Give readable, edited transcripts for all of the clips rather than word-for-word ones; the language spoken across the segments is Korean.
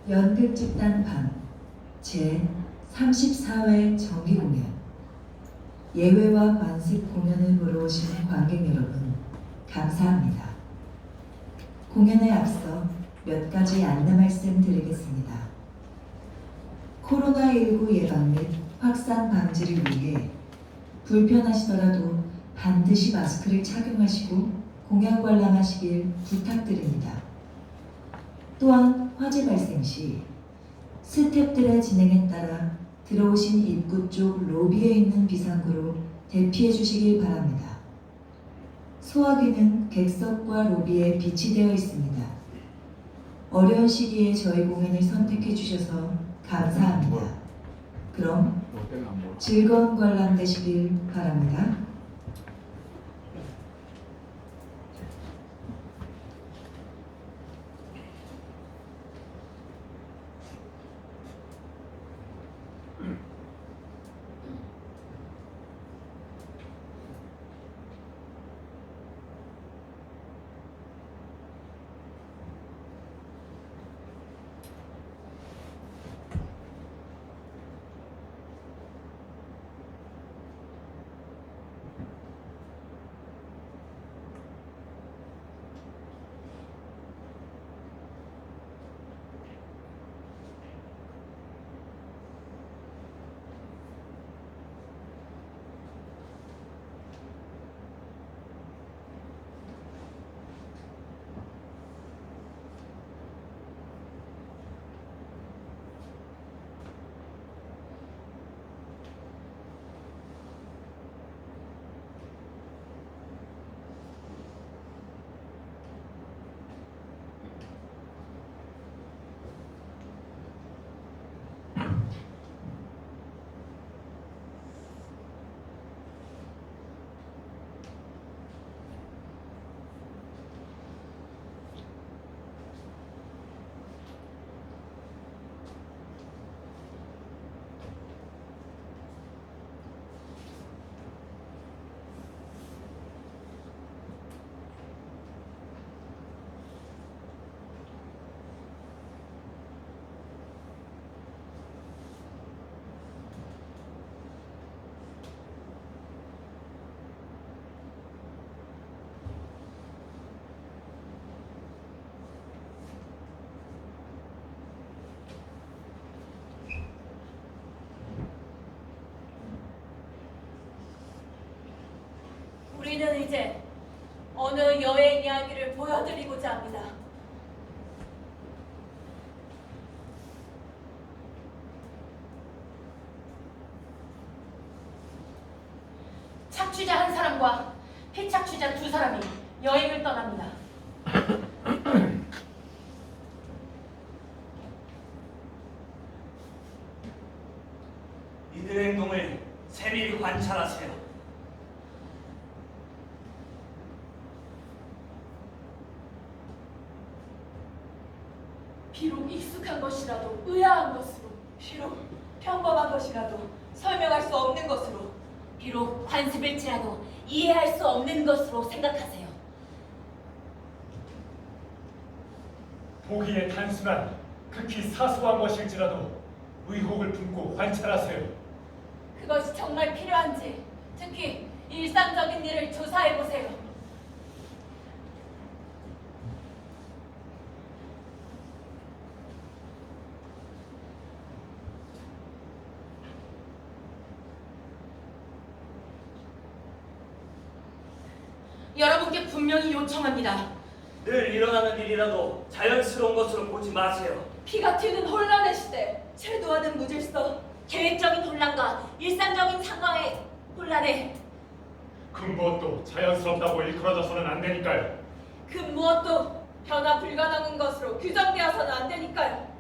연극집단 밤 제34회 정기공연. 예외와 관습 공연을 보러 오신 관객 여러분, 감사합니다. 공연에 앞서 몇 가지 안내 말씀 드리겠습니다. 코로나19 예방 및 확산 방지를 위해 불편하시더라도 반드시 마스크를 착용하시고 공연 관람하시길 부탁드립니다. 또한 화재 발생 시 스태프들의 진행에 따라 들어오신 입구 쪽 로비에 있는 비상구로 대피해 주시길 바랍니다. 소화기는 객석과 로비에 비치되어 있습니다. 어려운 시기에 저희 공연을 선택해 주셔서 감사합니다. 그럼 즐거운 관람 되시길 바랍니다. 우리는 이제 어느 여행 이야기를 보여드리고자 합니다. 착취자 한 사람과 피착취자 두 사람이 여행을 떠납니다. 이들의 행동을 세밀히 관찰하세요. 비록 익숙한 것이라도 의아한 것으로, 비록 평범한 것이라도 설명할 수 없는 것으로, 비록 관습일지라도 이해할 수 없는 것으로 생각하세요. 보기에 단순한 극히 사소한 것일지라도 의혹을 품고 관찰하세요. 그것이 정말 필요한지, 특히 일상적인 일을 조사해보세요. 여러분께 분명히 요청합니다. 늘 일어나는 일이라도 자연스러운 것으로 보지 마세요. 피가 튀는 혼란의 시대, 제도화된 무질서, 계획적인 혼란과 일상적인 상황의 혼란에 그 무엇도 자연스럽다고 일컬어져서는 안 되니까요. 그 무엇도 변화 불가능한 것으로 규정되어서는 안 되니까요.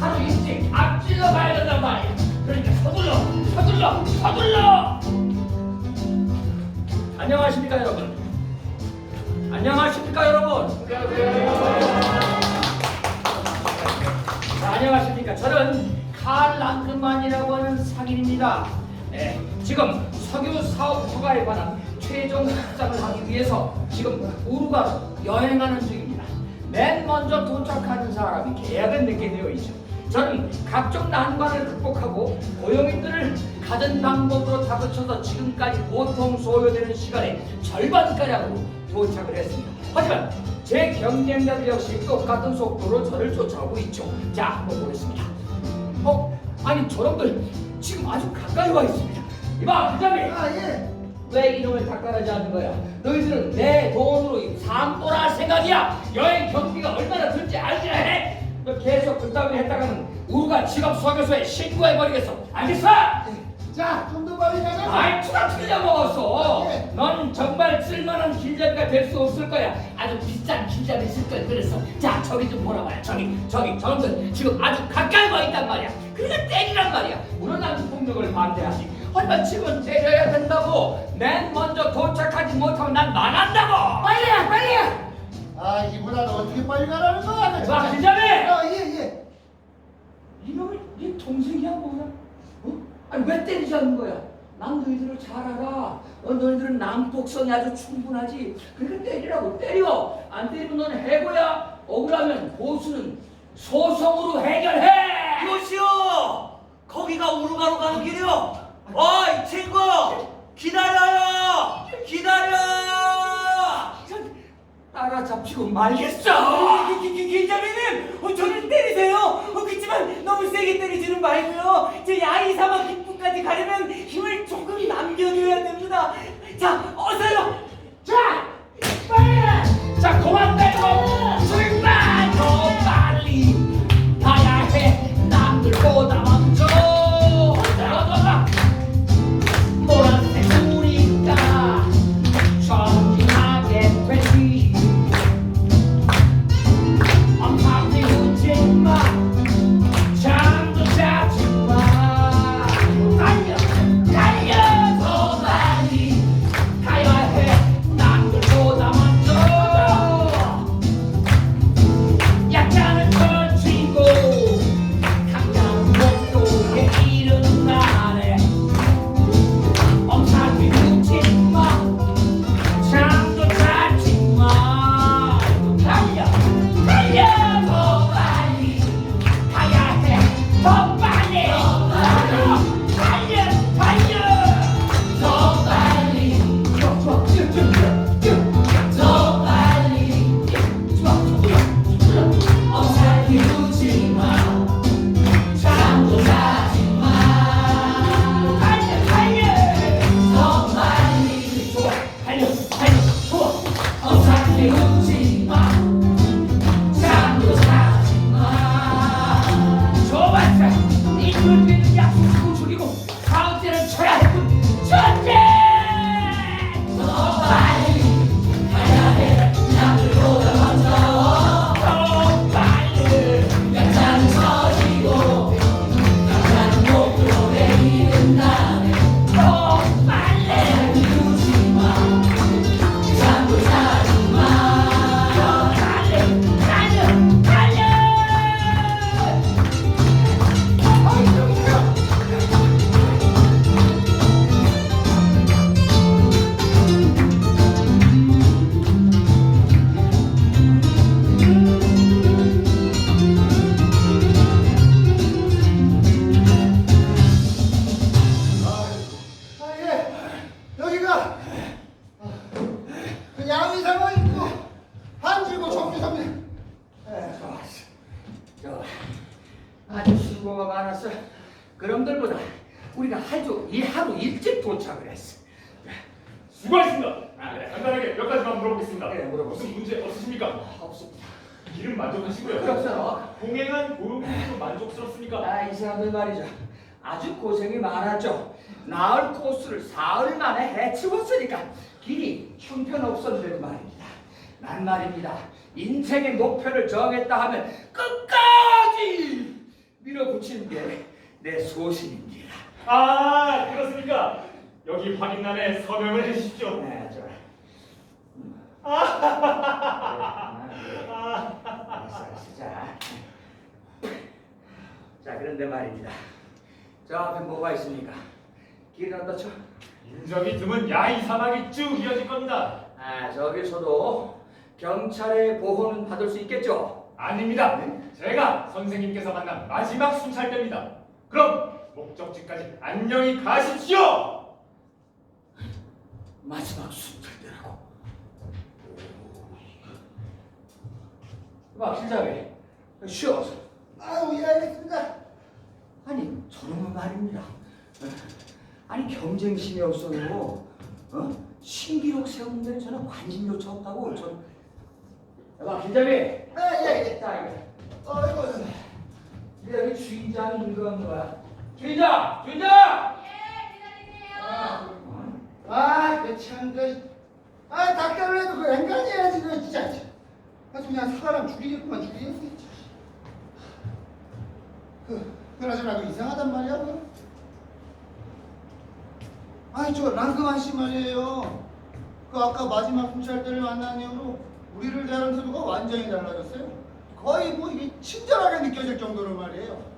하루 일찍 앞질러 가야 된단 말이야. 그러니까 서둘러. 안녕하십니까 여러분. 안녕하십니까 여러분. 자, 안녕하십니까. 저는 칼 랑크만이라고 하는 상인입니다. 네, 지금 석유 사업 허가에 관한 최종 협상을 하기 위해서 지금 우루과로 여행하는 중입니다. 맨 먼저 도착하는 사람이 계약을 맺게 되어 있죠. 저는 각종 난관을 극복하고 고용인들을 가전 방법으로 다그쳐서 지금까지 보통 소요되는 시간의 절반가량으로 도착을 했습니다. 하지만 제 경쟁자들 역시 똑같은 속도로 저를 쫓아오고 있죠. 자, 한번 보겠습니다. 아니 저놈들 지금 아주 가까이 와 있습니다. 이봐, 부장님. 예. 왜 이놈을 닦아내지 않는 거야? 너희들은 내 돈으로 산보라 할 생각이야. 여행 경비가 얼마나 들지 알기나 해. 너 계속 그따위 했다가는 우루가 직업소개소에 신고해버리겠어. 알겠어? 자, 좀 더 빨리 가자. 말투가 틀려먹었어. 예. 넌 정말 쓸만한 길잡이가 될 수 없을 거야. 아주 비싼 길잡이 있을 거야. 그래서 자, 저기 좀 보라봐요. 저기 저놈들 지금 아주 가까이 와 있단 말이야. 그러니까 때리란 말이야. 물론 나는 폭력을 반대하지. 하지만 지금은 때려야 된다고. 맨 먼저 도착하지 못하면 난 망한다고. 빨리야, 빨리야. 아, 이보다 어떻게 빨리 가라는 거야? 자, 길잡이. 예. 이놈을 네 동생이야 뭐야? 아니 왜 때리지 않는 거야? 난 너희들을 잘 알아. 너희들은 남복성이 아주 충분하지. 그러니까 때리라고. 때려. 안 때리면 넌 해고야. 억울하면 보수는 소송으로 해결해. 이것이요! 거기가 우루가로 가는 길이요! 어이 친구! 기다려요! 기다려! 따라잡히고 말겠어. 길잡이님! 저를 때리세요! 그렇지만 너무 세게 때리지는 말고요. 저 야이 사막 입구까지 가려면 힘을 조금 남겨줘야 됩니다. 자, 어서요! 자, 빨리. 자, 그만 때리고 출발. 더 빨리 가야 해. 남들보다 먼저. 자, 노란색 우리가 전진하게 되지. 엄마들 웃지 마. 잠도 자지 마. 달려 더 빨리 가야 해. 남들보다 먼저. 약간은 걸치고 강한 목표에 이르는 날에 엄살이 웃지 마. 잠도 자지 마. 달려 더 빨리 가야 해. 더 빨리 달려 더 빨리 더 빨리 엄살이 웃지 마. 잠도 자지 마. 달려 더 빨리 달려 좋아. 엄살이 웃지 마. 잠도 자지 마. 좋았어. 이 불빛은 약속하고 죽이고 가운데는 쳐야 했군. 전쟁. 더 빨리 가야 해. 남들보다 먼저. 더 빨리 약자는 서지고 강자는 목표에 이른 날에 더 빨리 이루지 마. 잠도 자지 마. 달려 예. 여기가 그 양의사가 있고 한지고 정류소입니다. 아주 수고가 많았어. 그럼들보다 우리가 하루 일찍 도착을 했어. 수고하셨습니다. 간단하게 몇 가지만 물어보겠습니다. 네, 물어보세요. 무슨 문제 없으십니까? 없습니다. 길은 만족하시고요. 그렇죠. 동행한 고용도 만족스럽습니까? 이 사람들 말이죠. 아주 고생이 많았죠. 나흘 코스를 사흘 만에 해치웠으니까 길이 형편없었는데도 말입니다. 난 말입니다. 인생의 목표를 정했다 하면 끝까지 밀어붙이는 게 내 소신입니다. 아, 그렇습니까? 여기 확인란에 서명을 해주십시오. 네, 저 알았어. 자, 그런데 말입니다. 저 앞에 뭐가 있습니까? 길은 어떻죠? 인적이 드문 야이 사막이 쭉 이어질 겁니다. 저기서도 경찰의 보호는 받을 수 있겠죠? 아닙니다. 제가 선생님께서 만난 마지막 순찰대입니다. 그럼 목적지까지 안녕히 가십시오. 마지막 순찰대라고. 막 실장이 쉬어서. 아유, 예, 알겠습니다. 아니 저놈은 말입니다. 아니 경쟁심이 없어도 신기록 세우는 데는 저는 관심조차 없다고. 막 실장이. 예. 자 이거. 아이고. 여기 주인장이 인도하는 거야. 주인장! 예, 기다리세요. 그 참, 닭다를 해도 그 앵간해야지, 그 진짜. 아주 그냥 사람 죽이겠구만, 죽이겠어. 그나저나 그 이상하단 말이야, 그. 저 랑그만 씨 말이에요. 그 아까 마지막 순찰 때를 만난 이후로 우리를 대하는 태도가 완전히 달라졌어요. 거의 뭐 이게 친절하게 느껴질 정도로 말이에요.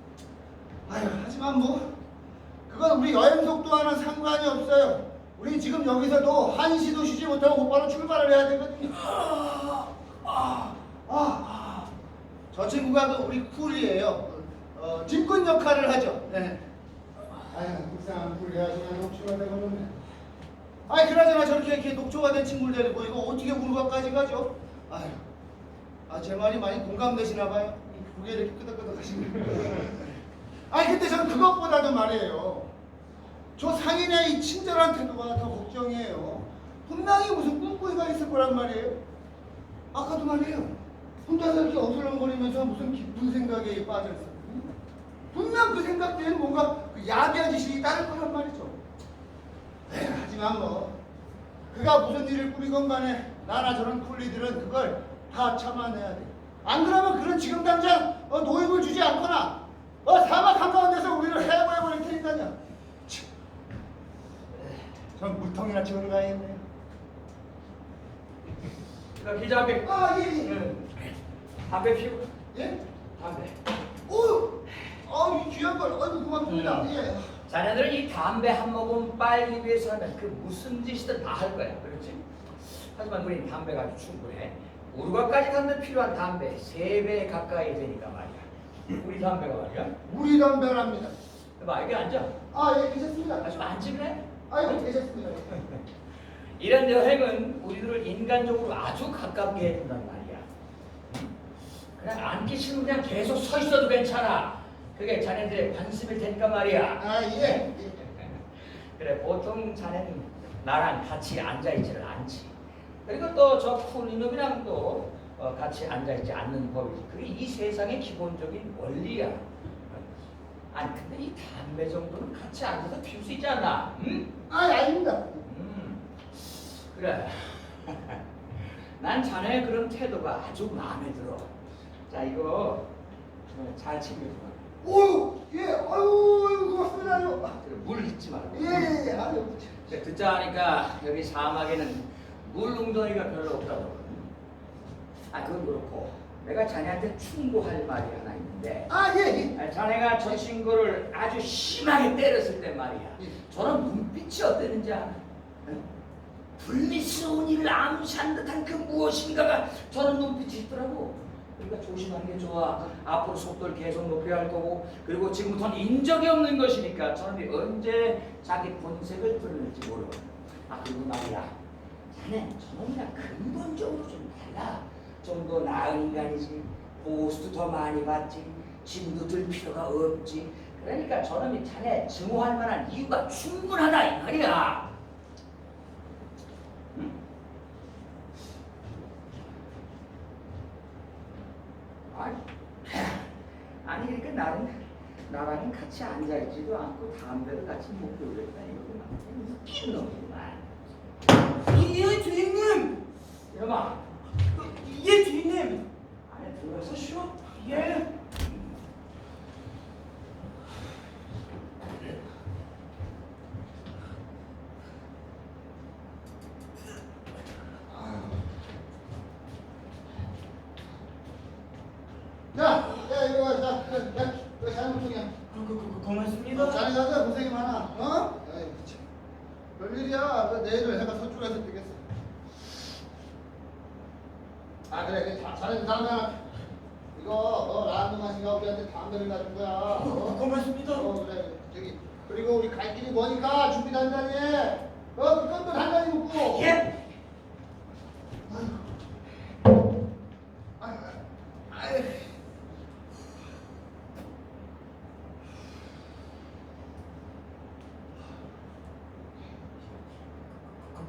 하지만 뭐 그건 우리 여행 속도와는 상관이 없어요. 우리 지금 여기서도 한시도 쉬지 못하고 곧바로 출발을 해야 되거든요. 저 친구가 그 우리 쿨이에요. 짐꾼 역할을 하죠. 네. 불쌍한 쿨이 아주 그냥 녹초가 되거든요. 그나저나 저렇게 이렇게 녹초가 된 친구를 데리고 이거 어떻게 우르과까지 가죠? 제 말이 많이 공감되시나 봐요. 고개를 이렇게 끄덕끄덕 하시는 근데 저는 그것보다도 말이에요. 저 상인의 이 친절한 태도가 더 걱정이에요. 분명히 무슨 꿍꿍이가 있을 거란 말이에요. 아까도 말이에요. 혼자서 이렇게 어슬렁거리면서 무슨 깊은 생각에 빠져있어요. 분명 그 생각 뒤에는 뭔가 그 야비한 지식이 따를 거란 말이죠. 하지만 뭐 그가 무슨 일을 꾸리건 간에 나나 저런 쿨리들은 그걸 다 참아내야 돼. 안 그러면 그런 지금 당장 노임을 주지 않거나 사막 한가운데서 우리를 해고해버릴 테니까요. 전 물통이나 치우러 가야겠네요. 기자님. 예. 담배 피우고. 예? 담배. 이 귀한 걸. 고맙습니다. 예. 자네들은 이 담배 한 모금 빨기 위해서라면 그 무슨 짓이든 다 할 거야. 그렇지? 하지만 우린 담배가 아주 충분해. 우르과까지 가는데 필요한 담배 3배 가까이 되니까 말이야. 우리 담배가 말이야. 우리 담배랍니다. 봐, 여기 앉아. 예, 괜찮습니다. 아주 앉지 그래? 괜찮습니다. 이런 여행은 우리들을 인간적으로 아주 가깝게 해준단 말이야. 그냥 앉기 싫으면 그냥 계속 서 있어도 괜찮아. 그게 자네들의 관심일 테니까 말이야. 예. 그래, 보통 자네는 나랑 같이 앉아있지를 않지. 그리고 또 저 큰 이놈이랑 또 같이 앉아있지 않는 법이지. 그게 이 세상의 기본적인 원리야. 아니 근데 이 담배 정도는 같이 앉아서 피울 수 있지 않나? 응? 아닙니다. 그래. 난 자네의 그런 태도가 아주 마음에 들어. 자, 이거 잘 챙겨줘. 고맙습니다. 그래, 물 잊지 말고. 예. 듣자 하니까 여기 사막에는 물 웅덩이가 별로 없다고. 그건 그렇고 내가 자네한테 충고할 말이 하나 있는데. 예. 자네가 저 친구를 아주 심하게 때렸을 때 말이야. 저런 눈빛이 어땠는지 알아? 불미스러운 일을 암시한 듯한 그 무엇인가가 저런 눈빛이 있더라고. 그러니까 조심하는 게 좋아. 앞으로 속도를 계속 높여야 할 거고, 그리고 지금부터는 인적이 없는 것이니까 저놈이 언제 자기 본색을 드러낼지 모르고. 그리고 말이야, 자네 저놈이랑 근본적으로 좀 달라. 좀 더 나은 인간이지. 보수도 더 많이 받지. 짐도 들 필요가 없지. 그러니까 저놈이 자네 증오할 만한 이유가 충분하다 이 말이야. 응? 아니 그러니까 나랑은 같이 앉아있지도 않고 담배를 같이 못 피우겠다니 이거 웃긴 놈이구만. 예, 주인님. 이놈아, 예, 주인님. 안에 들어가서 쉬어. 예. 자연국통이야. 고맙습니다. 자네 가서 고생이 많아. 어? 에이, 그치. 별일이야. 내일 해가 서쪽에서 뜨겠어. 아 그래. 자네 다음에 이거 라운드만이가 우리한테 담배를 가진 거야. 고맙습니다. 그래. 저기 그리고 우리 갈 길이 머니까 준비 단단히 해. 그것도 단단히 묻고. 예.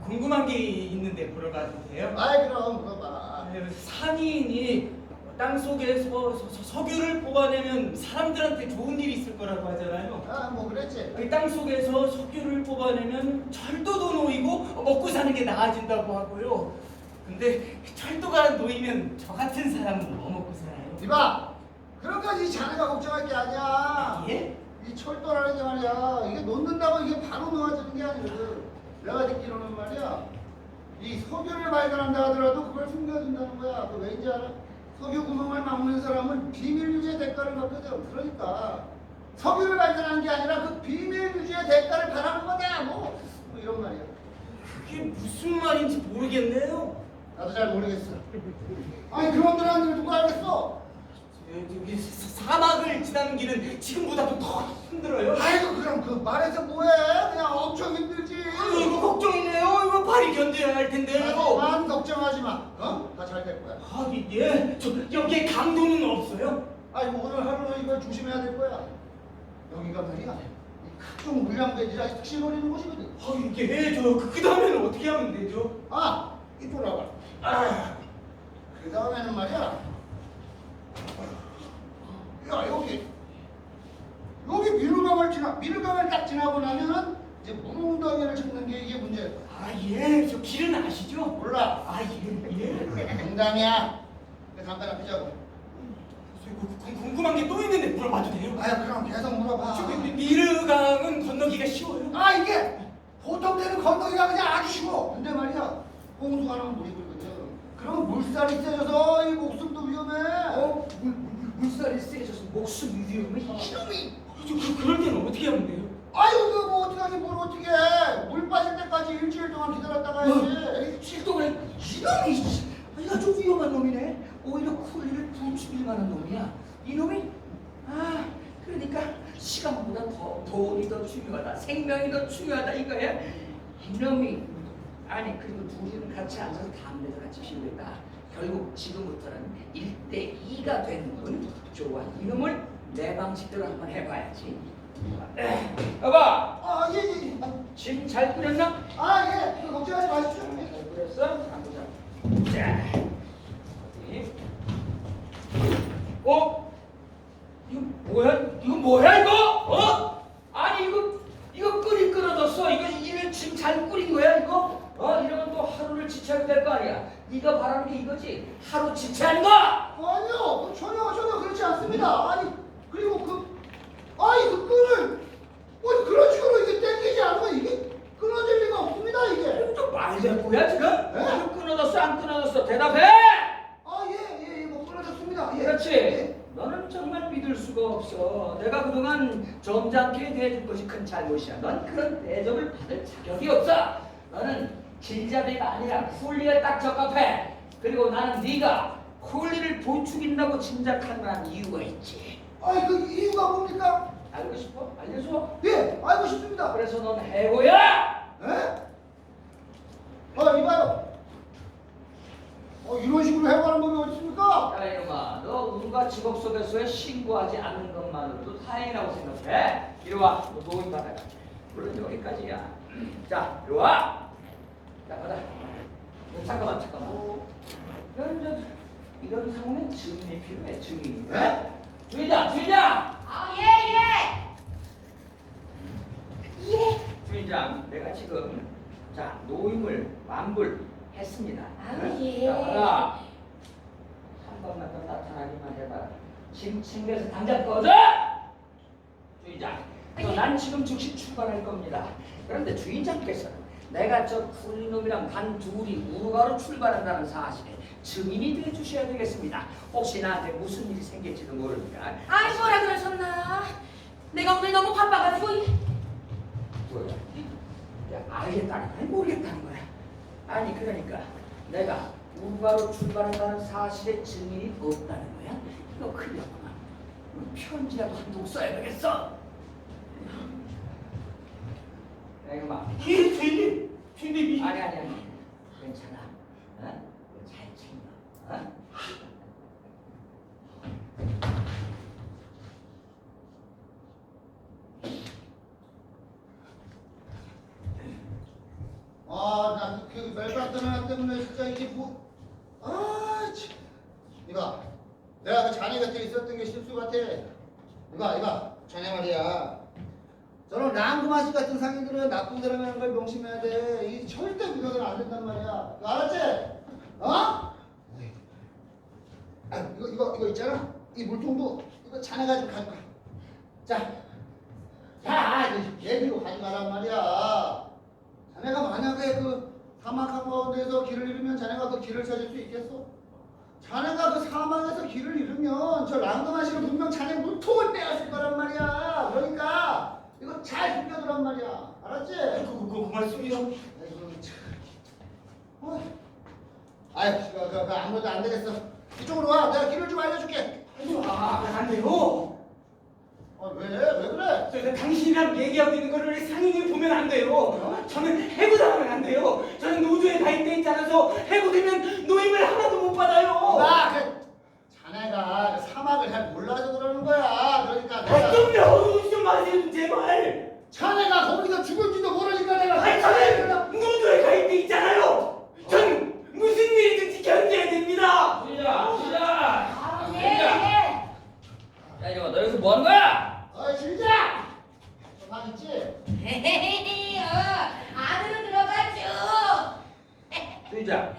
궁금한 게 있는데 물어봐도 돼요? 아이 그럼 물어봐. 상인이 땅 속에서 석유를 뽑아내면 사람들한테 좋은 일이 있을 거라고 하잖아요. 아 뭐 그랬지. 땅 속에서 석유를 뽑아내면 철도도 놓이고 먹고 사는 게 나아진다고 하고요. 근데 철도가 놓이면 저 같은 사람은 뭐 먹고 살아요? 이봐. 그런까지 자네가 걱정할 게 아니야. 예? 이 철도라는 게 말이야. 이게 놓는다고 이게 바로 놓아지는 게 아니거든. 내가 듣기로는 말이야. 이 석유를 발견한다 하더라도 그걸 숨겨둔다는 거야. 그거 왠지 알아? 석유 구멍을 막는 사람은 비밀 유지의 대가를 받거든. 그러니까 석유를 발견한 게 아니라 그 비밀 유지의 대가를 바라는 거다. 뭐 이런 말이야. 그게 무슨 말인지 모르겠네요. 나도 잘 모르겠어. 아니 그런 들 누가 알겠어? 여기 사막을 지나는 길은 지금보다도 더 힘들어요. 아이고 그럼 그 말해서 뭐해? 그냥 엄청 힘들지. 이거 걱정이네요. 이거 발이 견뎌야 할 텐데요. 만 걱정하지 마. 어? 다 잘 될 거야. 아, 예. 저 여기에 강도는 없어요? 아이고 오늘 하루는 이걸 조심해야 될 거야. 여기가 말이야. 이 각종 물량배지라 특시 노리는 곳이거든. 아, 이게 그 다음에는 어떻게 하면 되죠? 아, 이쪽으로 와봐. 아, 그 다음에는 말이야. 야 여기 민우강을 딱 지나고 나면은 이제 물웅덩이를 짚는 게 이게 문제야. 아, 예. 저 길은 아시죠? 몰라. 아, 예. 농담이야. 그래서 잠깐 앞이자고. 궁금한 게 또 있는데 물어봐도 돼요? 아야 그럼 계속 물어봐. 저 미르강은 건너기가 쉬워요? 아 이게 보통 때는 건너기가 그냥 아주 쉬워. 근데 말이야 홍수가 나면 물이 불거든. 그러면 물살이 세져서 이 목숨도 위험해. 물살이 세져서 목숨이 위험해. 이놈이. 그럴 때는 어떻게 하면 돼요? 아유 그뭐 어떻게 하지 뭘 어떻게 해. 물 빠질 때까지 일주일 동안 기다렸다가 해야지. 실동을 이놈이 이거 좀 위험한 놈이네. 오히려 쿨리를 부추길 만한 놈이야. 이놈이 그러니까 시간보다 더 돈이 더 중요하다, 생명이 더 중요하다 이거야. 이놈이 아니 그리고 둘이는 같이 앉아서 담배도 같이 피우겠다. 결국 지금부터는 1대2가 되는 군. 좋아, 이놈을 내 방식대로 한번 해봐야지. 여봐, 예. 짐 잘 꾸렸나? 예. 걱정하지 마십시오. 잘 꾸렸어? 한번 보자. 자, 어디? 이거 뭐야 이거? 아니 이거 끓여뒀어. 이거 이를 지금 잘 끓인 거야 이거? 이러면 또 하루를 지체하게 될 거 아니야. 네가 바라는 게 이거지? 하루 지체하는 거? 아니요 전혀 그렇지 않습니다. 아니 그리고 그 끈을 그런 식으로 이게 땡기지 않으면 이게 끊어질 리가 없습니다 이게. 또 말대꾸야 지금? 이거 끊어졌어 안 끊어졌어? 대답해! 예, 뭐 끊어졌습니다. 예. 그렇지. 예. 너는 정말 믿을 수가 없어. 내가 그동안 점잖게 대해준 것이 큰 잘못이야. 넌 그런 대접을 받을 자격이 없어. 너는 길잡이가 아니라 쿨리에 딱 적합해. 그리고 나는 네가 쿨리를 부추긴다고 짐작할 만한 이유가 있지. 그 이유가 뭡니까? 알고 싶어? 알려줘. 예, 알고 싶습니다. 그래서 넌 해고야. 예? 이봐요. 이런 식으로 해고하는 법이 어디 있습니까? 야 이놈아, 너 운과 직업 속에서의 신고하지 않는 것만으로도 다행이라고 생각해. 이리 와, 너 노인 받아가. 물론 여기까지야. 자, 이리 와. 자, 받아. 잠깐만. 이런 상황엔 증인이 필요해, 증인. 네? 주인장. 주인장, 내가 지금 노임을 완불했습니다. 예. 자, 받아. 한 번만 더 나타나기만 해봐. 지금 챙겨서 당장 꺼져! 주인장, 난 지금 즉시 출발할 겁니다. 그런데 주인장께서는 내가 저 쿨리놈이랑 단 둘이 우루가로 출발한다는 사실에 증인이 돼 주셔야 되겠습니다. 혹시 나한테 무슨 일이 생길지도 모르니까. 아이 뭐라 그러셨나? 내가 오늘 너무 바빠가지고 뭐야? 야, 알겠다는 거야? 모르겠다는 거야? 아니 그러니까 내가 우루가로 출발한다는 사실에 증인이 없다는 거야? 이거 큰일 났구나. 편지라도 한 통 써야 되겠어. 애금아. 예, 주인님. 주인님이. 아니 괜찮아. 어? 잘 챙겨. 어? 나그 멜박드나 때문에 진짜 이게 뭐, 참. 이봐, 내가 그 자네 곁에 있었던 게 실수 같아. 이봐, 자네 말이야. 저런 랑그마시 같은 상인들은 나쁜 사람이라는 걸 명심해야 돼. 이 절대 믿어서는 안 된단 말이야. 이거 알았지? 어? 이거 있잖아. 이 물통도 이거 자네가 좀 가져가. 자, 얘기로 가져가란 말이야. 자네가 만약에 그 사막 가운데에서 길을 잃으면 자네가 그 길을 찾을 수 있겠어? 자네가 그 사막에서 길을 잃으면 저 랑그마시는 분명 자네 물통을 빼앗을 거란 말이야. 그러니까 이거 잘 숨겨두란 말이야. 알았지? 그 말씀이요. 아이고 참. 아유, 그 아무래도 안 되겠어. 이쪽으로 와. 내가 길을 좀 알려줄게. 안 돼요. 왜 그래? 저 당신이랑 얘기하고 있는 거를 상인이 보면 안 돼요. 저는 해고당하면 안 돼요. 저는 노조에 가입돼 있지 않아서 해고되면 노임을 하나도 못 받아요. 자네가 그 사막을 잘 몰라서 그러는 거야. 그러니까 내가 좀 마세요, 제발. 자네가 거기서 죽을지도 모르니까 내가 저는 노조에 가입돼 있잖아요. 전 무슨 일이든지 견뎌야 됩니다. 시작. 예. 야 이거 너 여기서 뭐 하는 거야? 진짜! 방 있지? 헤헤헤헤. 안으로 들어가죠. 수의장.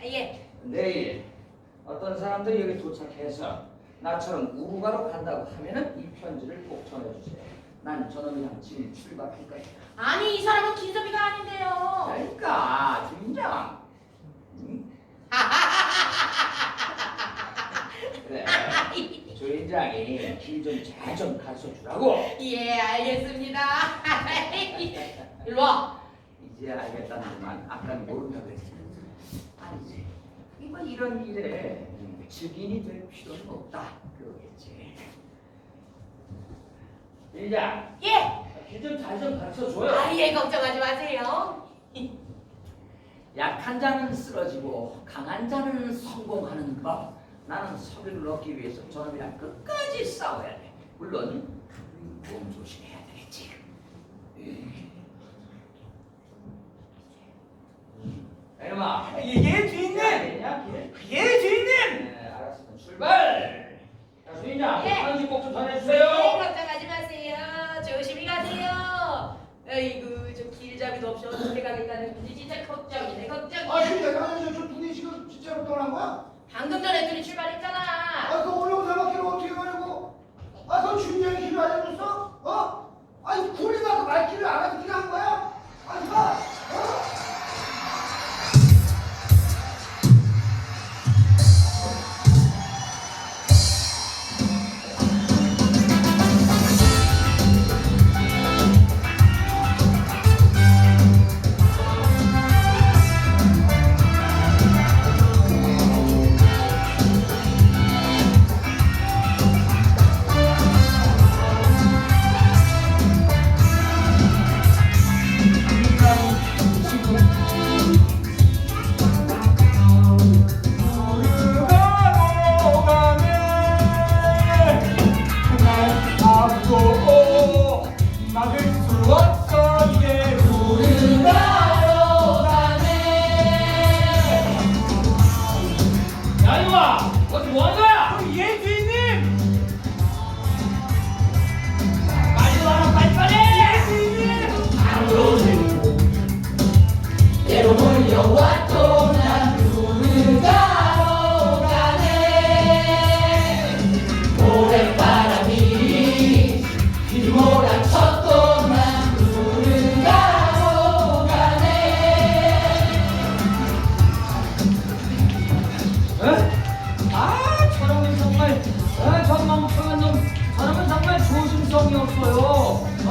예. 내일 어떤 사람들이 여기 도착해서 나처럼 우루가로 간다고 하면은 이 편지를 꼭 전해주세요. 난 저놈이랑 지금 출발할 거야. 아니 이 사람은 김섭이가 아닌데요. 그러니까 주인장. 응? 그래. 주인장이 길 좀 잘 좀 가르쳐 주라고. 예 알겠습니다. 일로 와. 이제 알겠다는구만. 아까 모른다고 했지. 아니지. 이거 이런 일에 증인이 될 필요는 없다. 그러겠지. 주인장. 예. 길 좀 잘 좀 가르쳐 줘요. 아예 걱정하지 마세요. 약한 자는 쓰러지고 강한 자는 성공하는 법. 나는 서류를 얻기 위해서 저놈이랑 끝까지 싸워야 돼. 물론 몸 조심해야 되겠지. 이놈아. 예, 주인님. 되냐 길? 예, 주인님. 네, 알았으면 출발. 자, 주인장, 예. 편지 꼭 좀 네, 전해주세요. 걱정하지 마세요. 조심히 가세요. 아이고 저 길잡이도 없이 어떻게 가겠다는 건지 진짜 걱정이네 걱정이야. 진짜 저 둘이 지금 진짜로 떠난 거야? 방금 전에 둘이 출발했잖아. 그 어려운 사막길을 어떻게 가려고? 그 주인장이 길을 알려줬어? 아니 구리가 그 말길을 알아서 길한 거야?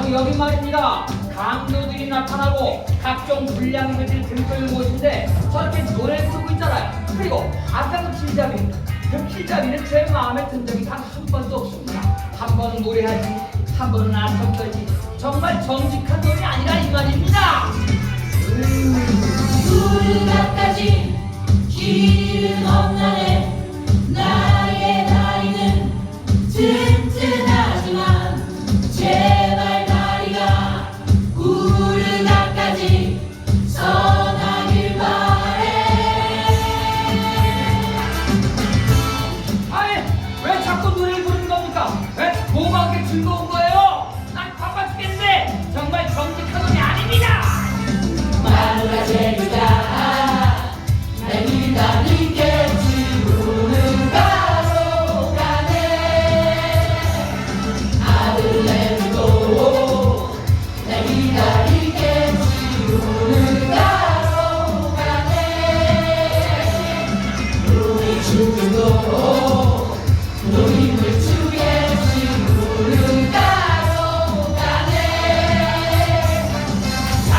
바로 여기 말입니다. 강도들이 나타나고 각종 불량배들이 등불 모신데 저렇게 노래를 부르고 있잖아요. 그리고 아까 그 길잡이는 제 마음에 든 적이 단 한 번도 없습니다. 한 번은 노래하지, 한 번은 안성 떨지. 정말 정직한 놈이 아니라 이 말입니다. 불가까지 길은 없나네. 나의 다리는 튼튼하지만 제발 다리가 우르가까지 선하길 바래. 아니, 왜 자꾸 노래를 부르는 겁니까? 왜? 뭐가 그렇게 즐거운 거예요? 난 바빠 죽겠는데 정말 정직한 놈이 아닙니다. 마누라 제주가 날 기다리겠지. 우르가로 가네. 아들 내도 날 기다리겠지. 우르가로 가네. 우리 주도 노임을 주겠지. 우르가로 가네. 야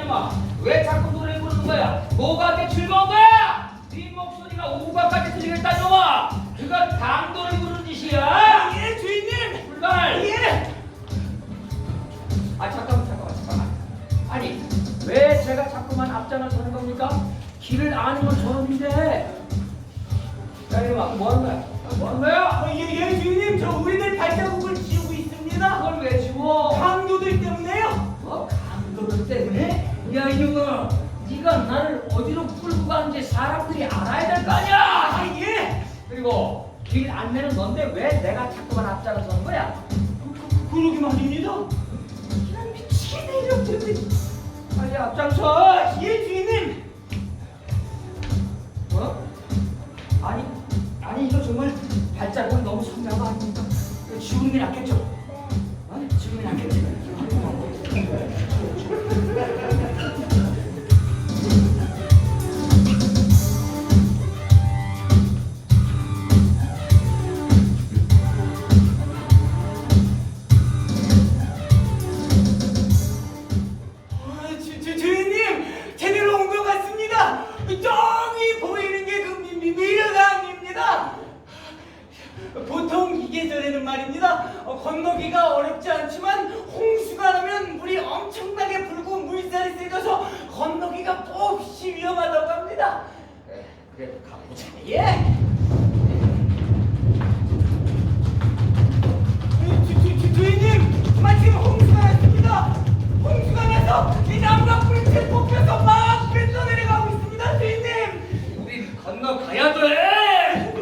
이놈아, 왜 자꾸 노래를 부르는 거야? 뭐가 그렇게 즐거운 거야? 네 목소리가 우가까지 들리겠다 이놈아. 그건 강도를 부르는 짓이야. 예, 주인님. 불발. 예. 아 잠깐만. 아니 왜 제가 자꾸만 앞장을 서는 겁니까? 길을 아는 건 저놈인데. 야 이놈아, 뭐 하는 거야? 뭐 하는 거야? 예, 주인님. 저 우리들 발자국을 지우고 있습니다. 그걸 왜 지워? 강도들 때문에요. 뭐 강도들 때문에? 야 이놈아, 네가 나를 어디로 끌고 가는지 사람들이 알아야 될 거 아니야. 아, 예. 그리고 길 안내는 넌데 왜 내가 자꾸만 앞장을 서는 거야? 그러게 말입니다. 난 미치겠네 이런 때문에. 빨리 앞장서. 예, 주인님. 뭐? 아니 이거 정말 발자국은 너무 선명한 거 아닙니까? 이거 지우는 게 낫겠죠? 어? 지우는 게 낫겠지? 주인님, 제대로 온 것 같습니다. 저기 보이는 게 그 미르강입니다. 보통 이 계절에는 말입니다. 건너기가 어렵지 않지만 홍수가 나면 물이 엄청나게 불고 물살이 세져서 건너기가 몹시 위험하다고 합니다. 그래도 가보자. 예. 주인님, 마침 홍수가 났습니다. 홍수가 나서 이 나무가 불을 뽑혀서 막 뺏어내려가고 있습니다, 주인님. 우리 건너가야 돼.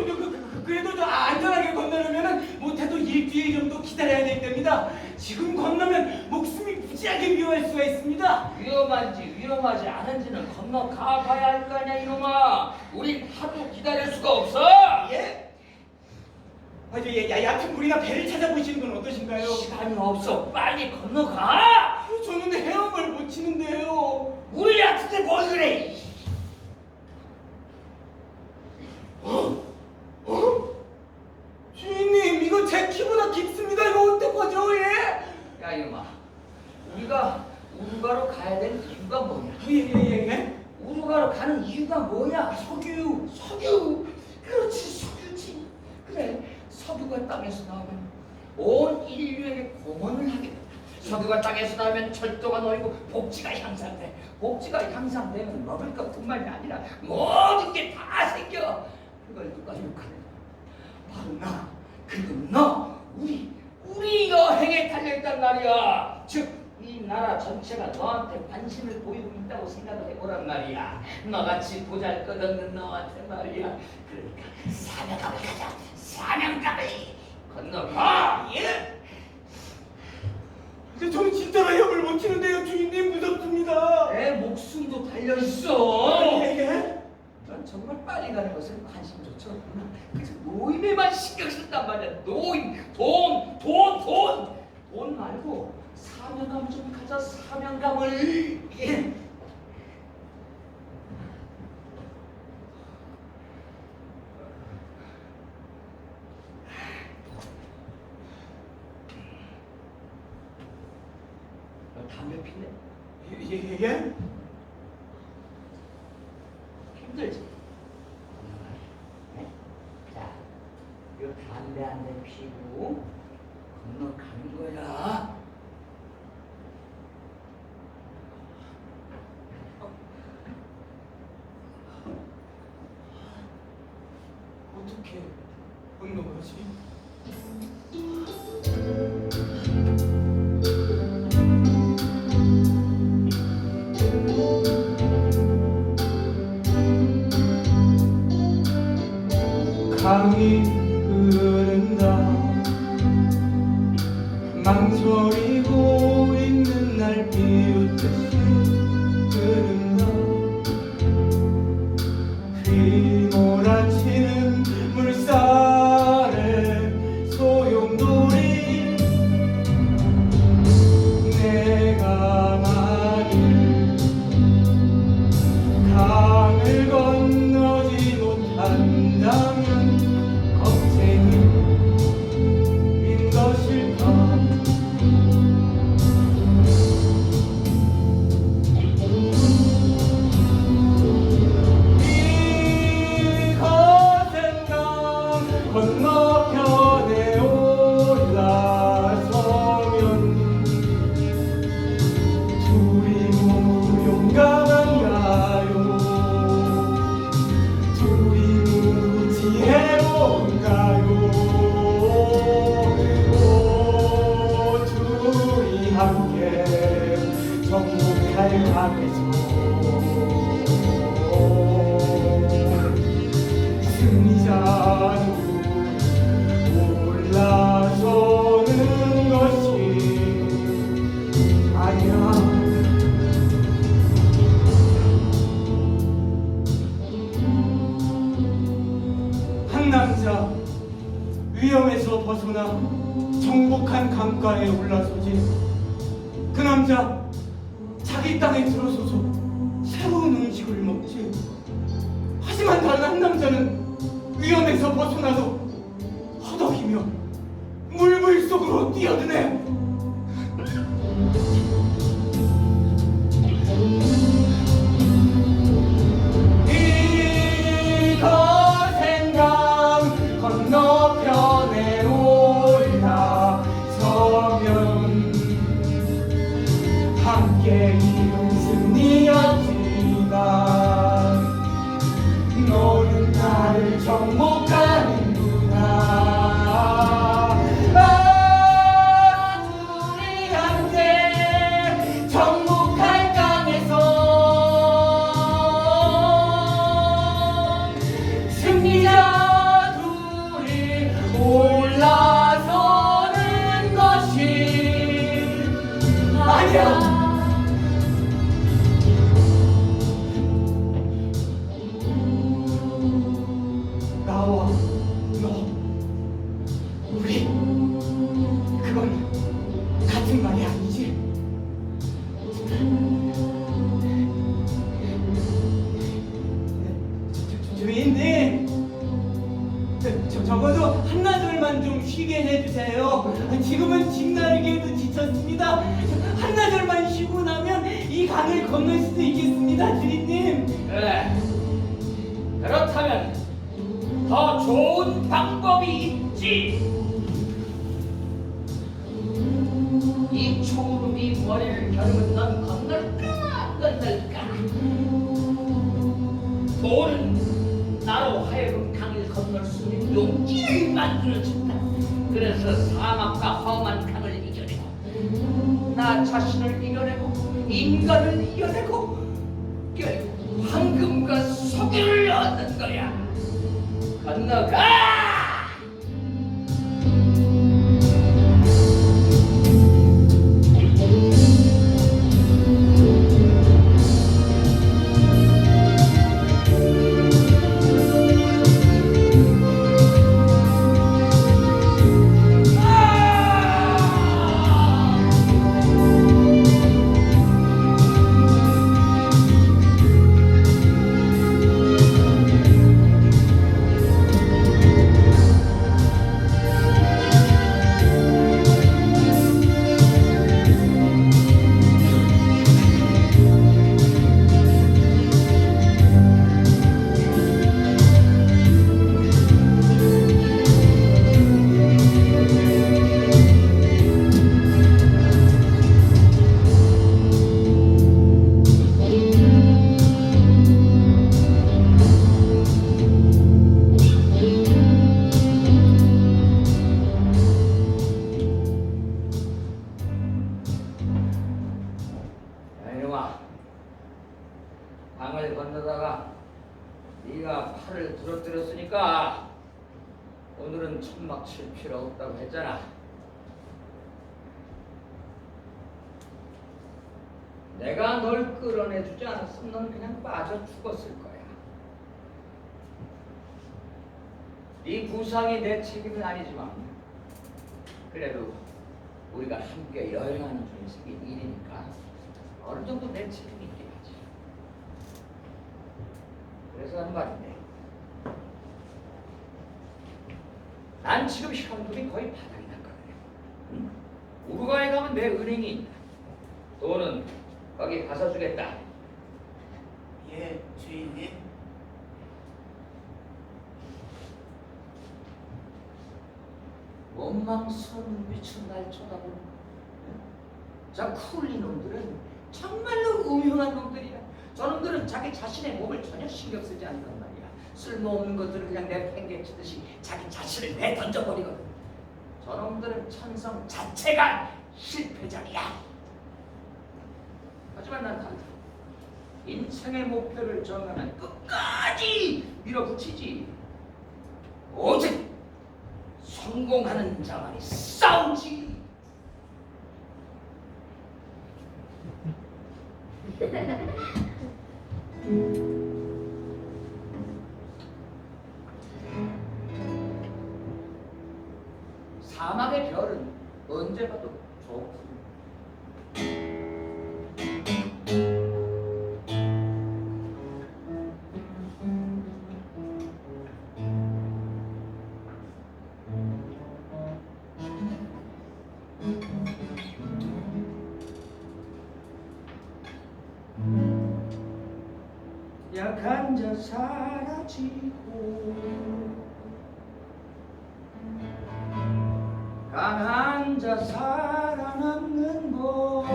그래도 저 안전하게 건너려면 못해도 일주일 정도 기다려야 될 겁니다. 지금 건너면 목숨이 무지하게 위험할 수가 있습니다. 위험한지 위험하지 않은지는 건너가 봐야 할 거 아니야 이놈아. 우린 하루 기다릴 수가 없어. 예? 얕은 물이나 배를 찾아보시는 건 어떠신가요? 시간이 없어. 빨리 건너가. 저는 헤엄을 못 치는데요. 우리 같은데 뭘 그래? 주인님, 이거 제 키보다 깊습니다. 이거 어떡하죠, 예? 야 이놈아, 우리가 우루가로 가야 되는 이유가 뭐냐? 예. 우루가로 가는 이유가 뭐냐? 석유. 석유. 그렇지, 석유지. 그래, 석유가 땅에서 나오면 온 인류에게 공헌을 하게 된다. 석유가 땅에서 나오면 철도가 놓이고 복지가 향상돼. 복지가 향상되면 먹을 것뿐만이 아니라 모든 게 다 생겨. 그걸 누가 욕하는 거야? 바로 나, 그리고 너, 우리 여행에 달려있단 말이야. 즉 이 나라 전체가 너한테 관심을 보이고 있다고 생각을 해보란 말이야. 너같이 보잘것없는 너한테 말이야. 그러니까 사명감을 가자. 사명감을 건너가. 예? 근데 저는 진짜로 헤엄을 못 치는데요, 주인님. 무섭습니다. 내 목숨도 달려있어. 예? 넌 정말 빨리 가는 것에 관심조차 없구나. 그래서 노임에만 신경 쓴단 말이야. 노임, 돈 말고 사명감 좀 가져. 사명감을. 예. 담배 필래? 예? 힘들지? 네? 자, 이 담배 한 대 피고 건너가는 거야. 어떻게 건너가지? 강이 흐른다 망설이고 있는 날 비웃듯이 흐른다 휘몰아치는 물살에 소용돌이 내가 만일 강을 건너지 못한다면 겁쟁이인 것일까 이 거센 강 건너편에 올라서면 둘이 모두 용감한가요 둘이 모두 지혜로운가요 오 둘이 함께 정복할 강에서 승리자로 올라서는 것이 아니야 한 남자 위험에서 벗어나 정복한 강가에 올라서지 그 남자 자기 땅에 들어서서 새로운 음식을 먹지 하지만 다른 한 남자는 위험에서 벗어나도 허덕이며 물불 속으로 뛰어드네 이 거센 강 건너편에 올라서면 함께 이룬 승리였지만 너는 나를 정복하는구나 둘이 함께 정복할 강에서 승리자 둘이 올라서는 것이 아니야 나와 너 우리 그건 같은 말이 아니지 주인님 적어도 한나절만 좀 쉬게 해주세요 지금은 집나르기에도 지쳤습니다 한나절만 쉬고 나면 이 강을 건널 수도 있겠습니다 주인님 그래. 그렇다면 더 좋은 방법이 있지. 이 초름이 머리를 겨누면 넌 건널까 건널까. 돌은 나로 하여금 강을 건널 수 있는 용기를 만들어준다. 그래서 사막과 험한 강을 이겨내고 나 자신을 이겨내고 인간을 이겨내고 결국 황금과 석유를 얻는 거야. 건너가! 칠 필요 없다고 했잖아. 내가 널 끌어내주지 않았으면 넌 그냥 빠져 죽었을 거야. 네 부상이 내 책임은 아니지만 그래도 우리가 함께 여행하는 중에 생긴 일이니까 어느 정도 내 책임이 있긴 하지. 그래서 하는 말인데 난 지금 현금이 거의 바닥이 났거든. 응? 우루과이 가면 내 은행이 있다. 돈은 거기 가서 주겠다. 예, 주인님. 원망스러운 눈빛으로 날 쳐다보는 저 쿨리 놈들은 정말로 음흉한 놈들이야. 저놈들은 자기 자신의 몸을 전혀 신경 쓰지 않는단 말이야. 쓸모없는 것들을 그냥 내팽개치듯이 자기 자신을 내던져버리거든. 저놈들은 천성 자체가 실패작이야. 하지만 난 달라. 인생의 목표를 정하면 끝까지 밀어붙이지. 오직 성공하는 자만이 싸우지. 사막의 별은 언제 봐도 좋고 약한 자 사라지고 강한 자 살아남는 법.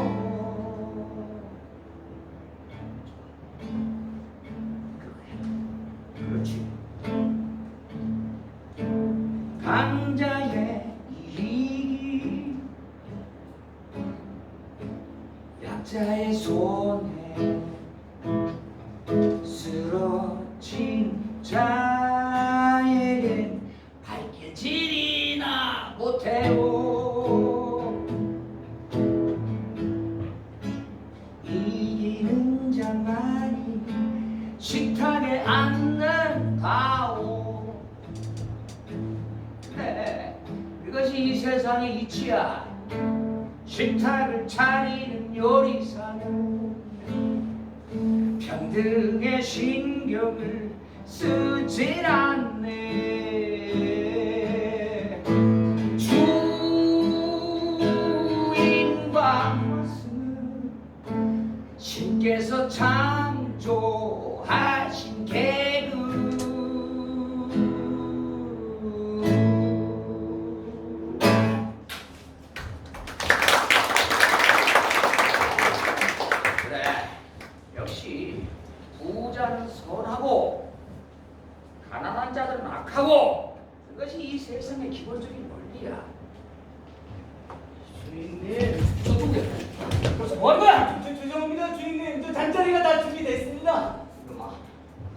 그렇지. 강자의 이익이 약자의 손에 쓰러진 자에겐 밝혀지리나 못해요. 이기는 자만이 식탁에 앉는다오. 그래, 그것이 이 세상의 이치야. 식탁을 차리는 요리사는 평등의 신경을 쓰질 않네. 주인과 것은 신께서 창조하신 계급. 그래, 역시 부자는 선하고 가난한 자들은 악하고 그것이 이 세상의 기본적인 원리야. 주인님. 저 누구야? 벌써 뭐 하는 거야? 죄송합니다, 주인님. 저 잔자리가 다 준비됐습니다. 이놈아,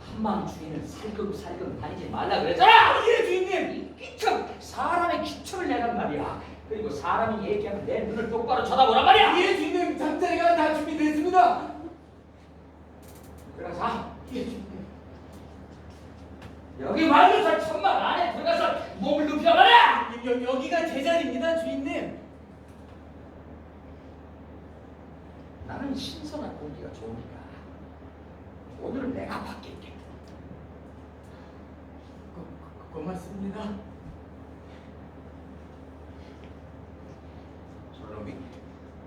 한방 주인은 살금살금 다니지 말라 그랬잖아. 예, 주인님. 이 기척, 사람의 기척을 내란 말이야. 그리고 사람이 얘기하면 내 눈을 똑바로 쳐다보란 말이야. 예, 주인님. 잔자리가 다 준비됐습니다. 들어가서 예, 주인님. 여기 말로서 천막 안에 들어가서 몸을 눕혀 말이야. 여기가 제 자리입니다, 주인님. 나는 신선한 공기가 좋으니까 오늘은 내가 바뀔게. 고맙습니다. 저놈이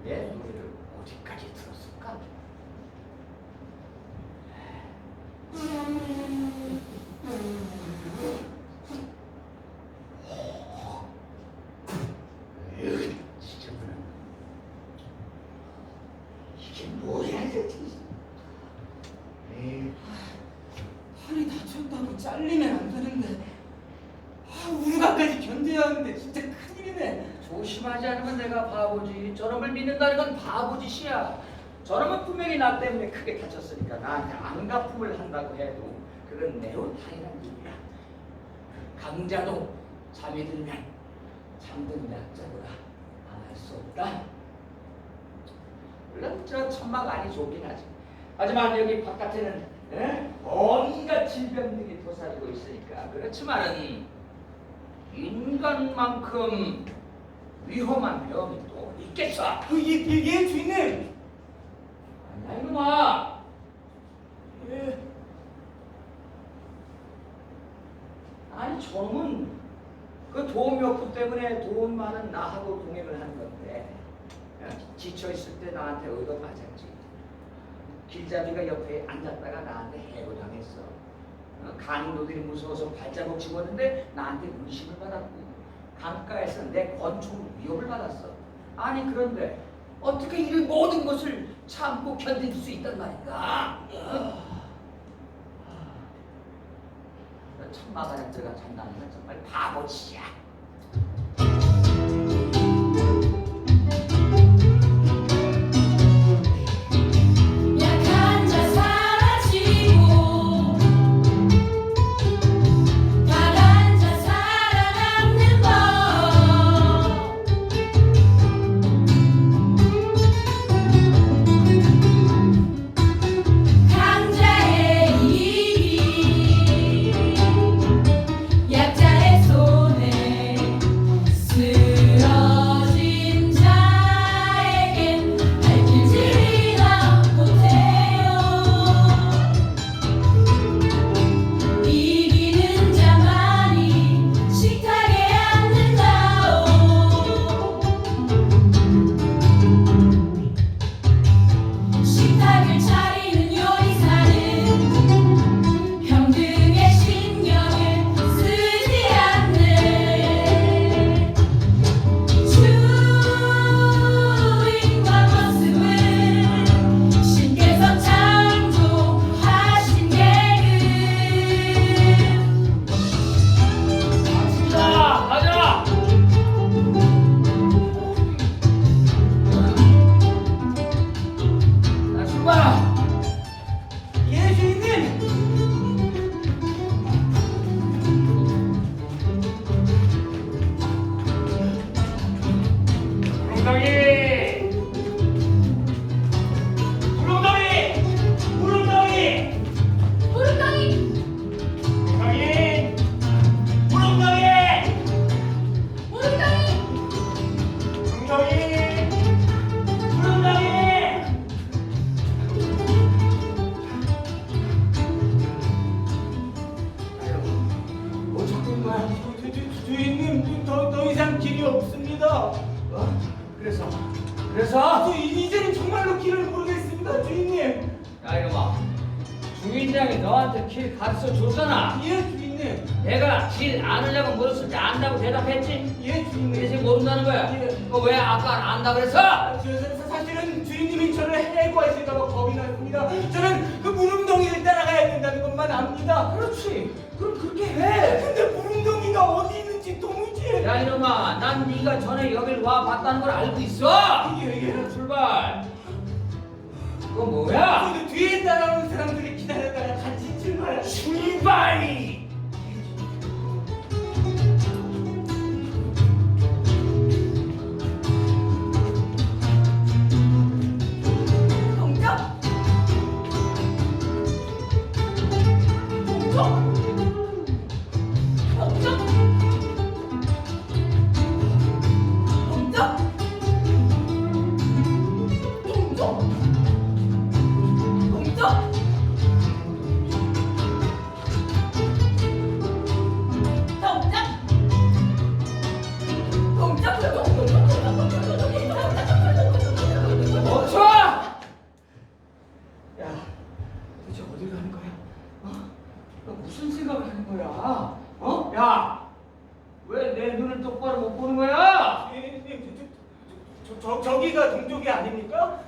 내 노래를 어디까지 들었을까? 지저분한 이게 뭐야 이게. 팔이 다쳤다고 잘리면 안 되는데 우루가까지 견뎌야 하는데 진짜 큰일이네. 조심하지 않으면 내가 바보지. 저놈을 믿는다는 건 바보짓이야. 저놈은 분명히 나 때문에 크게 다쳤으니까 나한테 안갚음을 한다고 해도 그건 매우 당연한 일이야. 강자도 잠이 들면 병든 약자보다 망할 수 없다. 물론 저 천막 안이 좋긴 하지. 하지만 여기 바깥에는 온갖 질병들이 도사리고 있으니까. 그렇지만은 인간만큼 위험한 병이 또 있겠어. 예, 주인님. 아니야 이놈아. 예. 아니 저놈은 그 도움욕구 때문에 돈 많은 나하고 동행을 한 건데 지쳐 있을 때 나한테 얻어 맞았지. 길잡이가 옆에 앉았다가 나한테 해고당했어. 강도들이 무서워서 발자국 집었는데 나한테 의심을 받았고 강가에서 내 권총 위협을 받았어. 아니 그런데 어떻게 이 모든 것을 참고 견딜 수 있단 말인가? 천막 안에 들어가 잔다는 건 정말 바보짓이야. 약한 자 사라지고 강한 자 살아남는 법 강자의 이익이 약자의 손에 쓰러진 자에겐 알길지나 못해요. 이기는 자만이 식탁에 앉는다오. 식탁을 차리는 요리사는 평등의 신경을 쓰지 않는 주인과 모습은 신께서 창조하신 계급. 자, 가자. 나 출발. 예, 주인님. 구름덩이! 구름덩이! 구름덩이! 구름덩이 구름덩이! 구름덩이! 구름덩이 구름덩이! 구름덩이! 잠깐만. 주인님, 더 이상 길이 없습니다. 그래서 이제는 정말로 길을 모르겠습니다, 주인님. 야 이놈아, 주인장이 너한테 길 가르쳐 줬잖아. 예, 주인님. 내가 길 아느냐고 물었을 때 안다고 대답했지? 예, 근데 주인님. 지금 모른다는 거야. 예. 그거 왜 아까 안 안다 그랬어? 사실은 주인님이 저를 해고하실까봐 겁이 났습니다. 저는 그 무릉덩이를 따라가야 된다는 것만 압니다. 그렇지. 그럼 그렇게 해. 근데 무릉덩이가 어디 있는지 도무지. 야 이놈아, 난 네가 전에 여길 와 봤다는 걸 알고 있어. 예. 출발. 그거 뭐야? 저도 뒤에 따라오는 사람들이 기다렸다가 같이 출발. 출발. 동작 동작 동작 동작 동작 동작 멈춰! 야, 도대체 어딜 가는 거야? 너 무슨 생각하는 거야? 야, 왜 내 눈을 똑바로 못 보는 거야? 주인님, 저기가 동쪽이 아닙니까?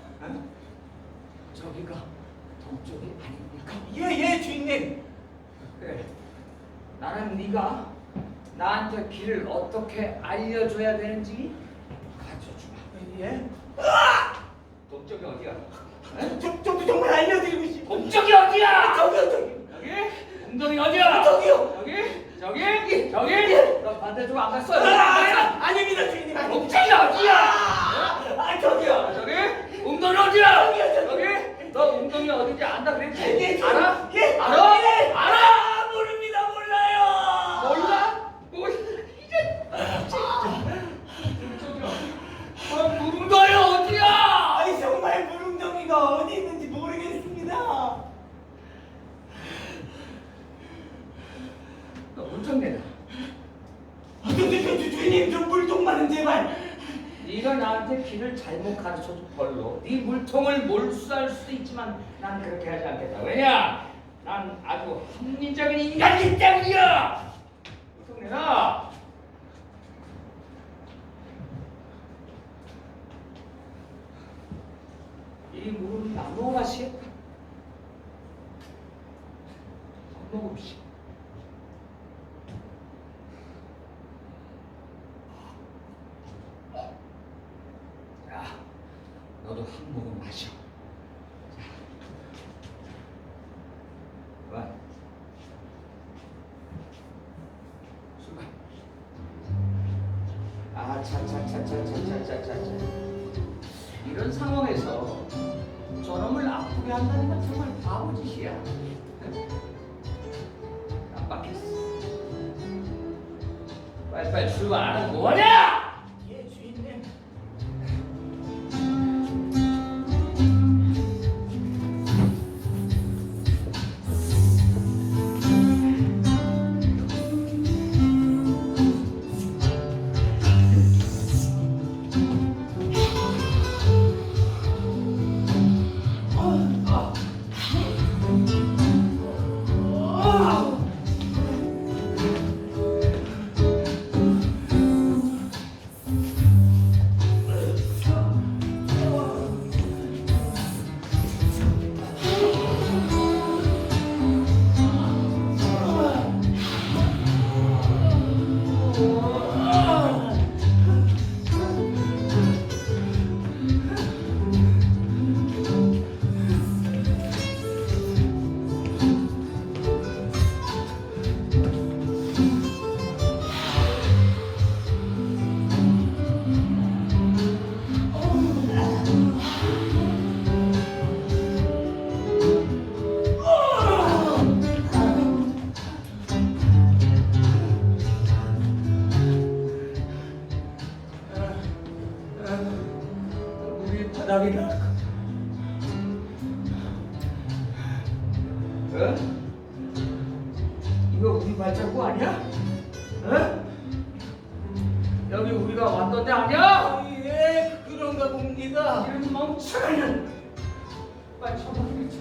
저기가 동쪽이 아닙니까? 예, 주인님. 그래, 나는 네가 나한테 길을 어떻게 알려줘야 되는지 가르쳐주마. 예? 동쪽이 어디야? 저도 정말 알려드리고 싶어요. 동쪽이 어디야? 저기요. 여기? 동동이 어디야? 저기요. 여기? 저기? 너 반대쪽 안 갔어? 아닙니다, 네가 나한테 길을 잘못 가르쳐준 벌로 네 물통을 몰수할 수도 있지만 난 그렇게 하지 않겠다. 왜냐? 난 아주 합리적인 인간이기 때문이야. 물통 내놔. 이 물은 나무 맛이야. 한 모금씩. 야, 너도 한 모금 마셔. 와. 수가. 아, 차차차차차차차차. 이런 상황에서 저놈을 아프게 한다는 건 정말 바보짓이야. 깜빡했어. 빨리빨리 출발 안 하고 뭐하냐? 예, 주인님. 우리 바닥이다. 어? 이거 우리 발자국 아니야? 어? 여기 우리가 왔던 데 아니야? 예, 그런가 봅니다. 이런 멍청이는 빨리 천막이나 쳐.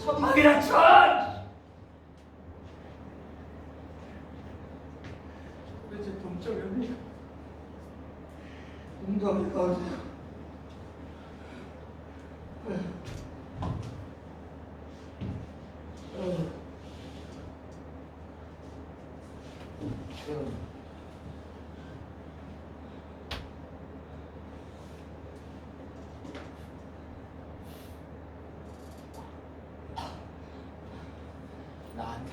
천막이나 쳐! 도대체 동쪽이 어디야? 웅덩이가 어디야? 나한테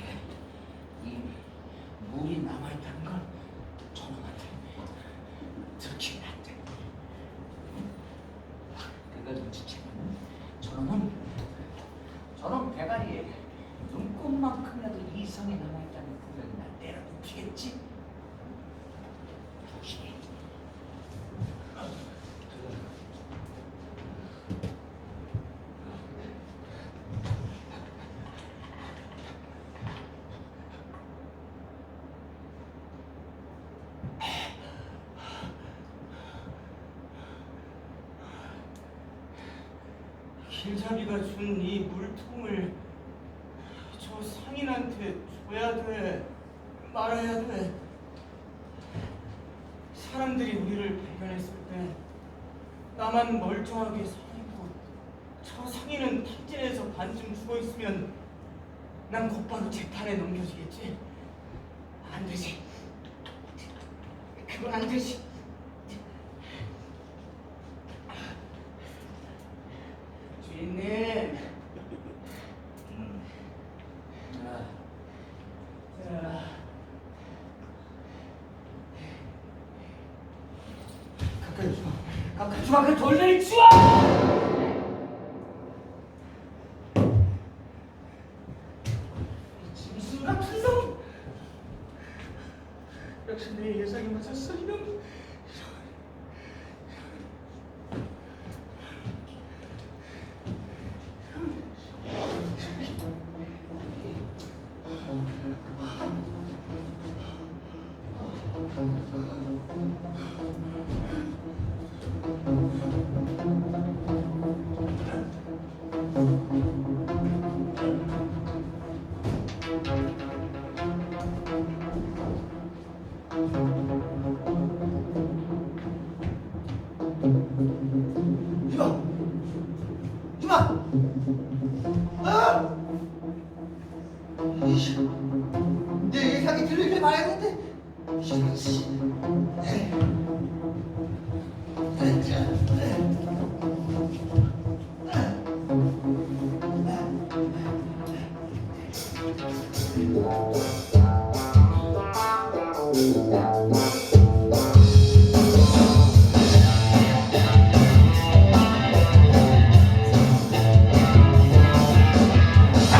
이 물이 남아있다는 걸 저놈한테 들키면 안 돼. 그걸 눈치채면 저놈 대가리에 눈곱만큼이라도 이성이 남아있다는 분명히 날 때려눕히겠지. 조심해. 길잡이가 준 이 물통을 저 상인한테 줘야 돼, 말아야 돼. 사람들이 우리를 발견했을 때 나만 멀쩡하게 서 있고 저 상인은 탑진해서 반쯤 죽어 있으면 난 곧바로 재판에 넘겨지겠지. 안 되지. 그건 안 되지. 주인님. 자. 가까이 좀. 가까이 좀. 그 돌멩이 치워! 이 짐승 같은 놈! 역시 내 예상이 맞았어, 이놈. 이봐! 아! 이씨, 내 예상이 들리길 바랬는데 이런 씨.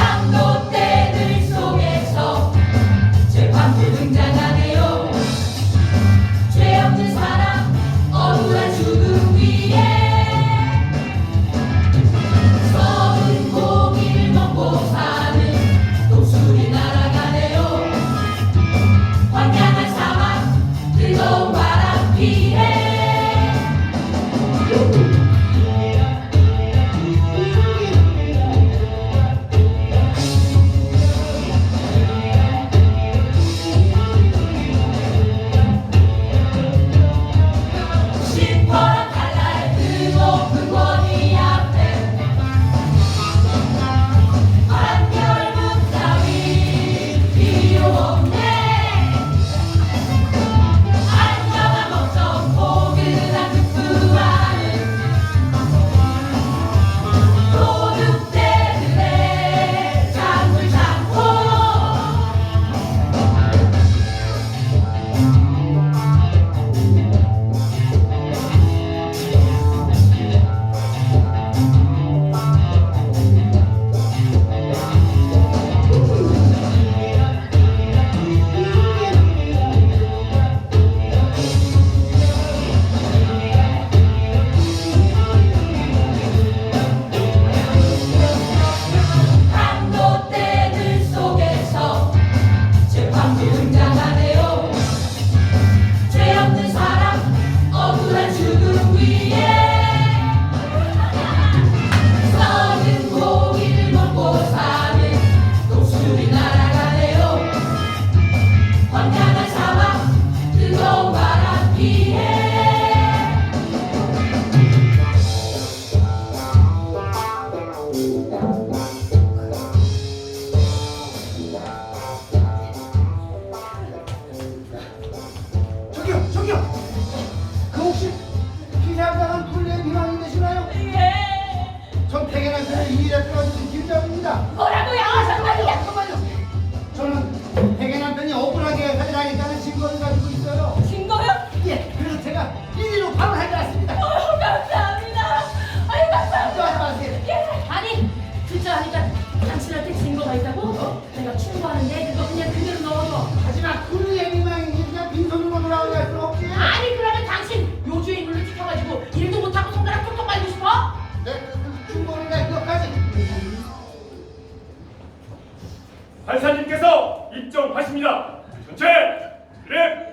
강도떼들 속에서 재판부 등장하네요. 죄 없는 사람 억울한 죽음 위에 썩은 고기를 먹고 사는 독수리 날아가네요. 황량한 사막 뜨거운 바람 피해 시퍼런 칼날 그 높은 권위 앞에 한결국 따위 필요 없네. 안정한 목적 포근한 특수와는 도둑대들의 장물 장포 강도떼들 속에서 재판부 등장하네요. 죄 없는 사람 억울한 죽음 위에 썩은 고기를 먹고 사는 독수리 날아가네요. 황량한 사막 뜨거운 바람 피해 저기요! 그 혹시 피살당한 쿨리의 미망이 되시나요? 전 백연한테는 이 일에 끌어주신 김정입니다. 뭐라고요? 정말이야? 잠깐만요. 저는 백연한편이 억울하게 살해당했다는 증거를 가지고 있어요. 증거요? 예, 그래서 제가 1위로 바로 달려왔습니다. 감사합니다. 아이 감사합니다. 걱정하지 마세요. 아니 진짜 하니까 당신한테 증거가 있다고? 내가 충고하는데 그거 그냥 그대로 넣어줘. 하지만 쿨리의 미망이 그냥 빈손으로 돌아오게 할 수는 없지. 아니 그러면 당신 요주의 물을 지켜가지고 일도 못하고 손가락 톡톡 말고 싶어? 네, 충고를 내 기억하지. 판사님께서 입정하십니다. 전체 그래.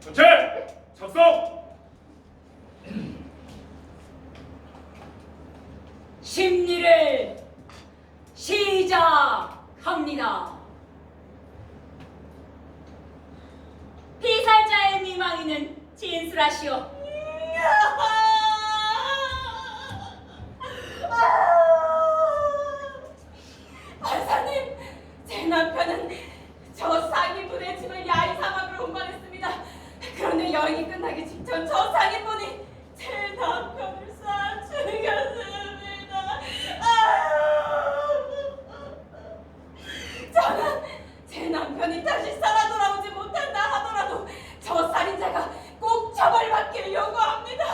전체 작성. 심리를 시작합니다. 피살자의 미망인은 진술하시오. 판사님, 제 남편은 저 상인분의 집을 야인 사막으로 운반했습니다. 그런데 여행이 끝나기 직전 저 상인분이 제 남편을 쏴 죽였습니다. 저는 제 남편이 다시 살아 돌아오지 못한다 하더라도 저 살인자가 꼭 처벌받기를 요구합니다.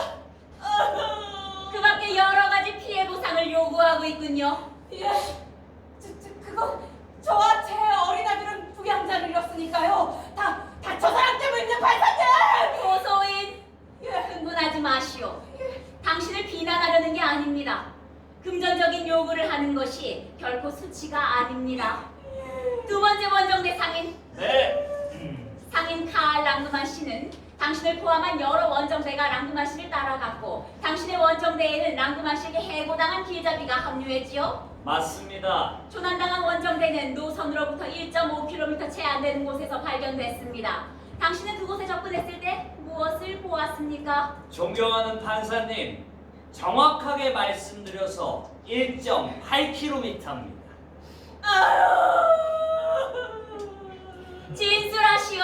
그 밖에 여러 가지 피해 보상을 요구하고 있군요. 예, 그건 저와 제 어린 아들은 부양자를 잃었으니까요. 다 저 사람 때문에 판사님! 고소인, 흥분하지 마시오. 당신을 비난하려는 게 아닙니다. 금전적인 요구를 하는 것이 결코 수치가 아닙니다. 두 번째 원정대 상인. 네. 상인 카알 랑그만 씨는 당신을 포함한 여러 원정대가 랑그만 씨를 따라갔고 당신의 원정대에는 랑그만 씨에게 해고당한 길잡이가 합류했지요. 맞습니다. 조난당한 원정대는 노선으로부터 1.5km 채 안 되는 곳에서 발견됐습니다. 당신은 그곳에 접근했을 때 무엇을 보았습니까? 존경하는 판사님, 정확하게 말씀드려서 1.8km입니다. 진술하시오.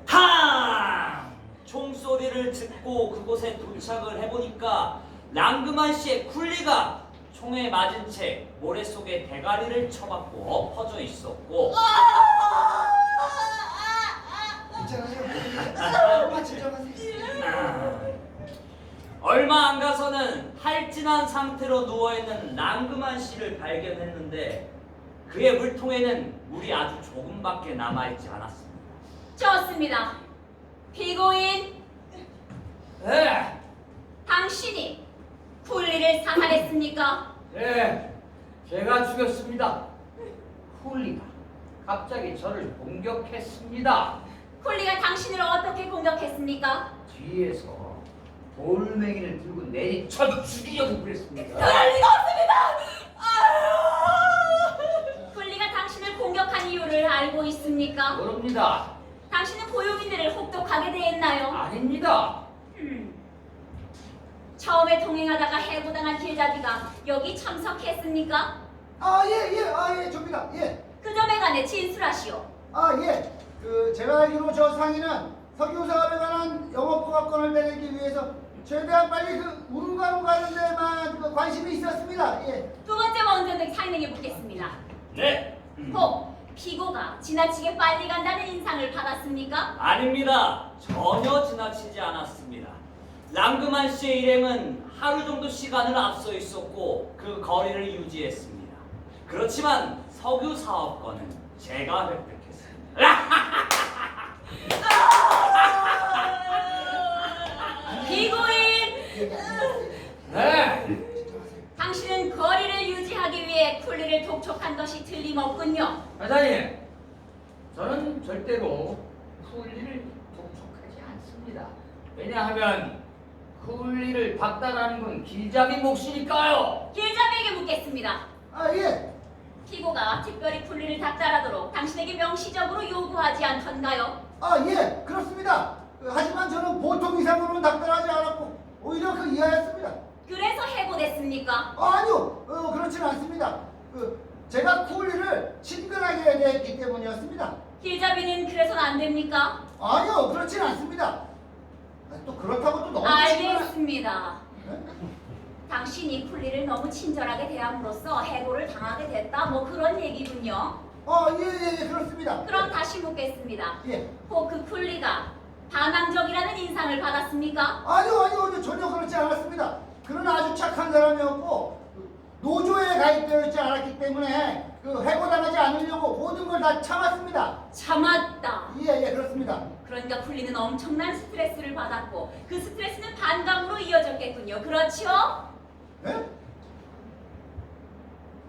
탕! 총소리를 듣고 그곳에 도착을 해보니까 랑그만 씨의 쿨리가 총에 맞은 채 모래 속에 대가리를 쳐박고 엎어져 있었고 괜찮아요? 진정하세요. 얼마 안 가서는 할진한 상태로 누워있는 랑그만 씨를 발견했는데 그의 물통에는 물이 아주 조금밖에 남아있지 않았습니다. 좋습니다. 피고인, 네, 당신이 쿨리를 사살했습니까? 네, 제가 죽였습니다. 쿨리가 갑자기 저를 공격했습니다. 쿨리가 당신을 어떻게 공격했습니까? 뒤에서 돌멩이를 들고 내리쳐 죽이려고 그랬습니다. 그럴 리가 없습니다. 쿨리가 당신을 공격한 이유를 알고 있습니까? 모릅니다. 당신은 고용인들을 혹독하게 대했나요? 아닙니다. 처음에 동행하다가 해고당한 길잡이가 여기 참석했습니까? 예, 접니다. 예. 그 점에 관해 진술하시오. 예. 제가 알기로 저 상인은 석유 사업에 관한 영업허가권을 내기 위해서 최대한 빨리 우루과로 가는 데만 관심이 있었습니다. 예. 두 번째 원정대 상인에게 묻겠습니다. 네. 혹 피고가 지나치게 빨리 간다는 인상을 받았습니까? 아닙니다. 전혀 지나치지 않았습니다. 랑그만 씨의 일행은 하루 정도 시간을 앞서 있었고 그 거리를 유지했습니다. 그렇지만 석유 사업권은 제가 획득했습니다. 피고인! 네. 당신은 거리를 유지하기 위해 쿨리를 독촉한 것이 틀림없군요. 회장님, 저는 절대로 쿨리를 독촉하지 않습니다. 왜냐하면 쿨리를 박탈하는 건 길잡이 몫이니까요. 길잡이에게 묻겠습니다. 예. 피고가 특별히 쿨리를 닥달하도록 당신에게 명시적으로 요구하지 않던가요? 예, 그렇습니다. 하지만 저는 보통 이상으로는 닥달하지 않았고 오히려 그 이하였습니다. 그래서 해고됐습니까? 아니요, 그렇지는 않습니다. 제가 쿨리를 친근하게 대했기 때문이었습니다. 길잡이는 그래서는 안 됩니까? 아니요, 그렇지는 않습니다. 또 그렇다고 또 너무 알겠습니다. 네? 당신이 쿨리를 너무 친절하게 대함으로써 해고를 당하게 됐다. 뭐 그런 얘기군요. 예, 그렇습니다. 그럼 다시 묻겠습니다. 예. 혹 그 쿨리가 반항적이라는 인상을 받았습니까? 아니요, 전혀 그렇지 않았습니다. 그는 아주 착한 사람이었고 노조에 가입되어 있지 않았기 때문에 해고당하지 않으려고 모든 걸 다 참았습니다. 참았다. 예, 그렇습니다. 그러니까 쿨리는 엄청난 스트레스를 받았고 그 스트레스는 반감으로 이어졌겠군요. 그렇죠? 네?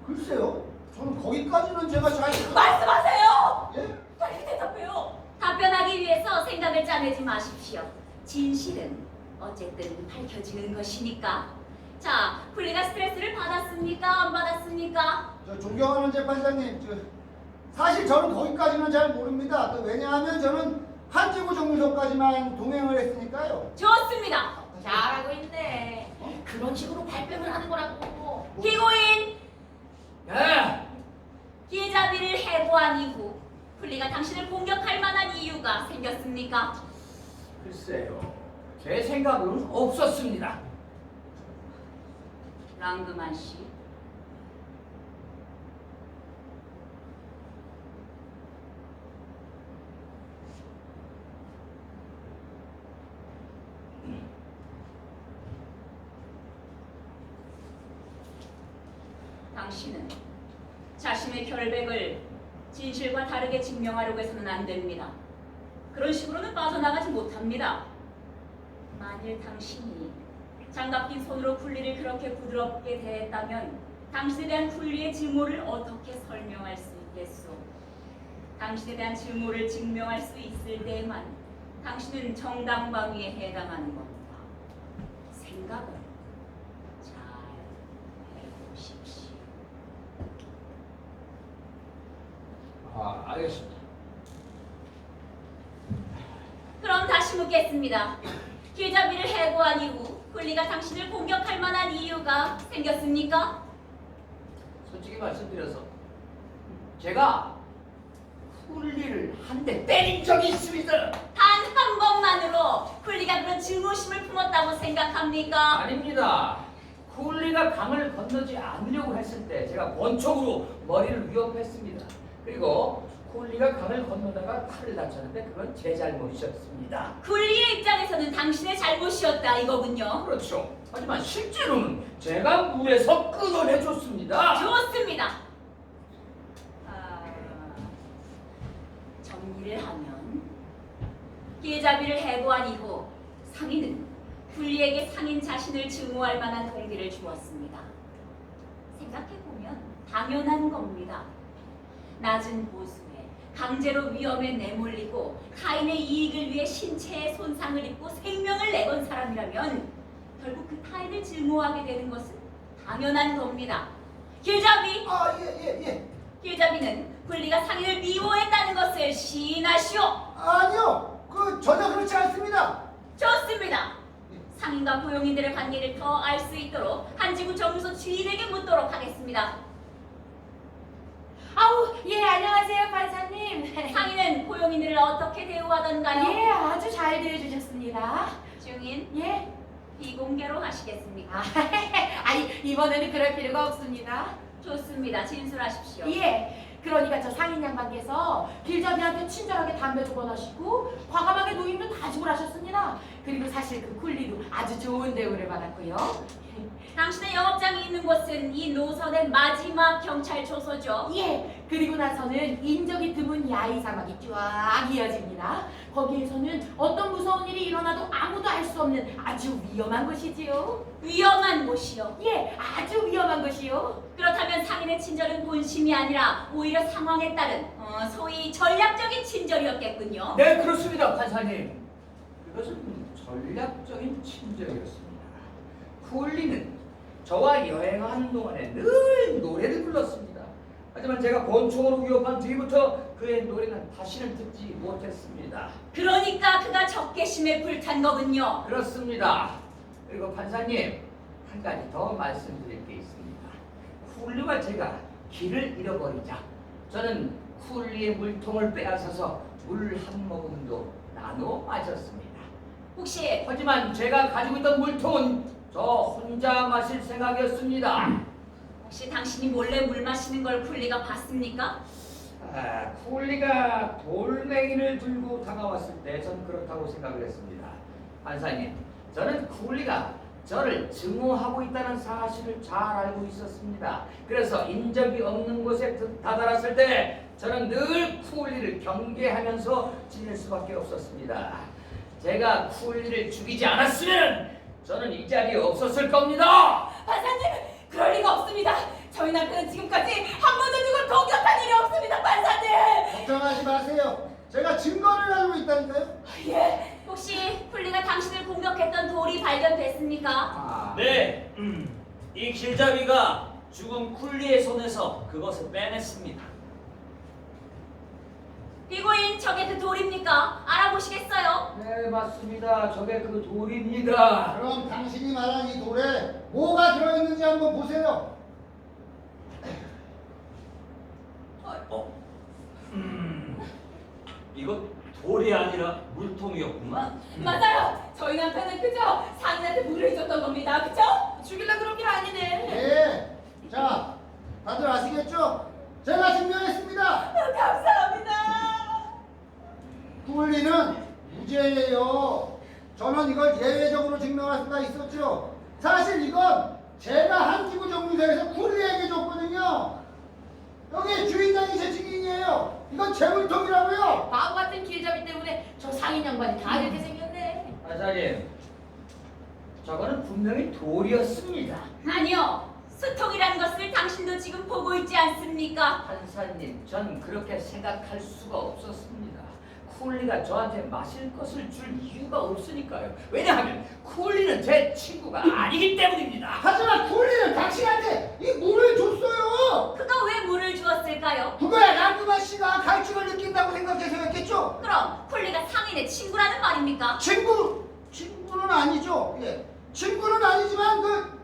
글쎄요, 저는 거기까지는 제가 잘 말씀하세요! 예? 빨리 대답해요. 답변하기 위해서 생각을 짜내지 마십시오. 진실은 어쨌든 밝혀지는 것이니까. 자, 쿨리가 스트레스를 받았습니까? 안 받았습니까? 저 존경하는 재판장님, 사실 저는 거기까지는 잘 모릅니다. 왜냐하면 저는 한지구 정류소까지만 동행을 했으니까요. 좋습니다. 잘하고 있네. 그런 식으로 발뺌을 하는 거라고. 피고인! 네. 길잡이를 해고한 이후 쿨리가 당신을 공격할 만한 이유가 생겼습니까? 글쎄요, 제 생각은 없었습니다. 랑그만 씨. 당신은 자신의 결백을 진실과 다르게 증명하려고 해서는 안 됩니다. 그런 식으로는 빠져나가지 못합니다. 만일 당신이 장갑 낀 손으로 쿨리를 그렇게 부드럽게 대했다면 당신에 대한 쿨리의 증오를 어떻게 설명할 수 있겠소? 당신에 대한 증오를 증명할 수 있을 때에만 당신은 정당방위에 해당하는 겁니다. 생각을 잘 해보십시오. 알겠습니다. 그럼 다시 묻겠습니다. 길잡이를 해고한 이후 쿨리가 당신을 공격할 만한 이유가 생겼습니까? 솔직히 말씀드려서 제가 쿨리를 한 대 때린 적이 있습니다. 단 한 번만으로 쿨리가 그런 증오심을 품었다고 생각합니까? 아닙니다. 쿨리가 강을 건너지 않으려고 했을 때 제가 권총으로 머리를 위협했습니다. 그리고 쿨리가 강을 건너다가 팔을 다쳤는데 그건 제 잘못이었습니다. 쿨리의 입장에서는 당신의 잘못이었다 이거군요. 그렇죠. 하지만 실제로는 제가 물에서 끌어내줬습니다. 좋습니다. 정리를 하면 길잡이를 해고한 이후 상인은 쿨리에게 상인 자신을 증오할 만한 동기를 주었습니다. 생각해보면 당연한 겁니다. 낮은 보수에 강제로 위험에 내몰리고 타인의 이익을 위해 신체에 손상을 입고 생명을 내건 사람이라면 결국 그 타인을 증오하게 되는 것은 당연한 겁니다. 길잡이! 예. 길잡이는 쿨리가 상인을 미워했다는 것을 시인하시오. 아니요. 전혀 그렇지 않습니다. 좋습니다. 상인과 고용인들의 관계를 더 알 수 있도록 한지구 정무소 주인에게 묻도록 하겠습니다. 아우, 예, 안녕하세요, 판사님. 상인은 고용인들을 어떻게 대우하던가요? 예, 아주 잘 대해주셨습니다. 증인, 예? 비공개로 하시겠습니까? 아니, 이번에는 그럴 필요가 없습니다. 좋습니다. 진술하십시오. 예, 그러니까 저 상인 양반께서 길잡이한테 친절하게 담배도 권하시고 과감하게 노임도 다 지불하셨습니다. 그리고 사실 그 쿨리도 아주 좋은 대우를 받았고요. 당신의 영업장이 있는 곳은 이 노선의 마지막 경찰초소죠. 예, 그리고 나서는 인적이 드문 야외 사막이 쫙 이어집니다. 거기에서는 어떤 무서운 일이 일어나도 아무도 알 수 없는 아주 위험한 곳이지요. 위험한 곳이요. 예, 아주 위험한 곳이요. 그렇다면 상인의 친절은 본심이 아니라 오히려 상황에 따른 소위 전략적인 친절이었겠군요. 네, 그렇습니다, 판사님. 그것은 전략적인 친절이었습니다. 쿨리는 저와 여행하는 동안에 늘 노래를 불렀습니다. 하지만 제가 권총으로 위협한 뒤부터 그의 노래는 다시는 듣지 못했습니다. 그러니까 그가 적개심에 불탄 거군요. 그렇습니다. 그리고 판사님, 한 가지 더 말씀드릴 게 있습니다. 쿨리와 제가 길을 잃어버리자 저는 쿨리의 물통을 빼앗아서 물 한 모금도 나눠 마셨습니다. 혹시 하지만 제가 가지고 있던 물통은 저 혼자 마실 생각이었습니다. 혹시 당신이 몰래 물 마시는 걸 쿨리가 봤습니까? 쿨리가 돌멩이를 들고 다가왔을 때 전 그렇다고 생각을 했습니다. 판사님, 저는 쿨리가 저를 증오하고 있다는 사실을 잘 알고 있었습니다. 그래서 인적이 없는 곳에 다다랐을 때 저는 늘 쿨리를 경계하면서 지낼 수밖에 없었습니다. 제가 쿨리를 죽이지 않았으면 저는 이 자리에 없었을 겁니다. 판사님, 그럴 리가 없습니다. 저희 남편은 지금까지 한 번도 누굴 공격한 일이 없습니다, 판사님. 걱정하지 마세요. 제가 증거를 가지고 있다니까요. 예, 혹시 쿨리가 당신을 공격했던 돌이 발견됐습니까? 네, 이 길잡이가 죽은 쿨리의 손에서 그것을 빼냈습니다. 피고인, 저게 그 돌입니까? 알아보시겠어요? 네, 맞습니다. 저게 그 돌입니다. 그럼 당신이 말한 이 돌에 뭐가 들어있는지 한번 보세요. 이거 돌이 아니라 물통이었구만. 맞아요. 저희 남편은 그저 상인한테 물을 줬던 겁니다. 그죠? 죽일라 그런 게 아니네. 네. 자, 다들 아시겠죠? 제가 증명했습니다. 감사합니다. 쿨리는 무죄예요. 저는 이걸 예외적으로 증명할 수가 있었죠. 사실 이건 제가 한지구 정비소에서 쿨리에게 줬거든요. 여기 주인장이 제 증인이에요. 이건 제 물통이라고요. 바보 같은 길잡이 때문에 저 상인 양반이 다 이렇게 생겼네. 판사님, 저거는 분명히 돌이었습니다. 아니요. 소통이라는 것을 당신도 지금 보고 있지 않습니까? 판사님, 전 그렇게 생각할 수가 없었습니다. 쿨리가 저한테 마실 것을 줄 이유가 없으니까요. 왜냐하면 쿨리는 제 친구가 아니기 때문입니다. 하지만 쿨리는 당신한테 이 물을 줬어요. 그가 왜 물을 주었을까요? 그거야 랑그만 씨가 갈증을 느낀다고 생각해서 했겠죠. 그럼 쿨리가 상인의 친구라는 말입니까? 친구는 아니죠. 예, 친구는 아니지만 그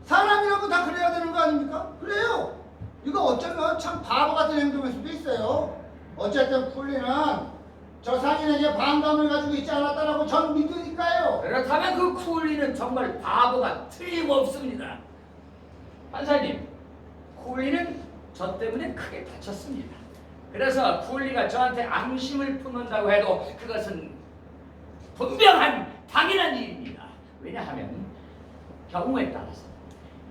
사람이라고 다 그래야 되는 거 아닙니까? 그래요. 이거 어쩌면 참 바보 같은 행동일 수도 있어요. 어쨌든 쿨리는 저 상인에게 반감을 가지고 있지 않았다라고 전 믿으니까요. 그렇다면 그 쿨리는 정말 바보가 틀림없습니다. 판사님, 쿨리는 저 때문에 크게 다쳤습니다. 그래서 쿨리가 저한테 앙심을 품는다고 해도 그것은 분명한 당연한 일입니다. 왜냐하면 경우에 따라서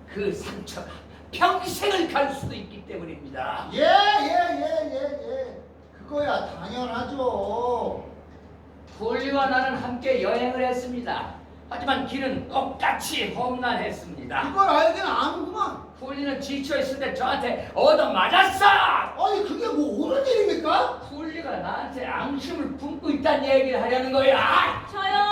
그 상처가 평생을 갈 수도 있기 때문입니다. 예. 그거야 당연하죠. 쿨리와 나는 함께 여행을 했습니다. 하지만 길은 똑같이 험난했습니다. 그걸 알긴 아는구만. 쿨리는 지쳐있을 때 저한테 얻어맞았어! 아니 그게 뭐 옳은 일입니까? 쿨리가 나한테 앙심을 품고 있다는 얘기를 하려는 거야. 저요.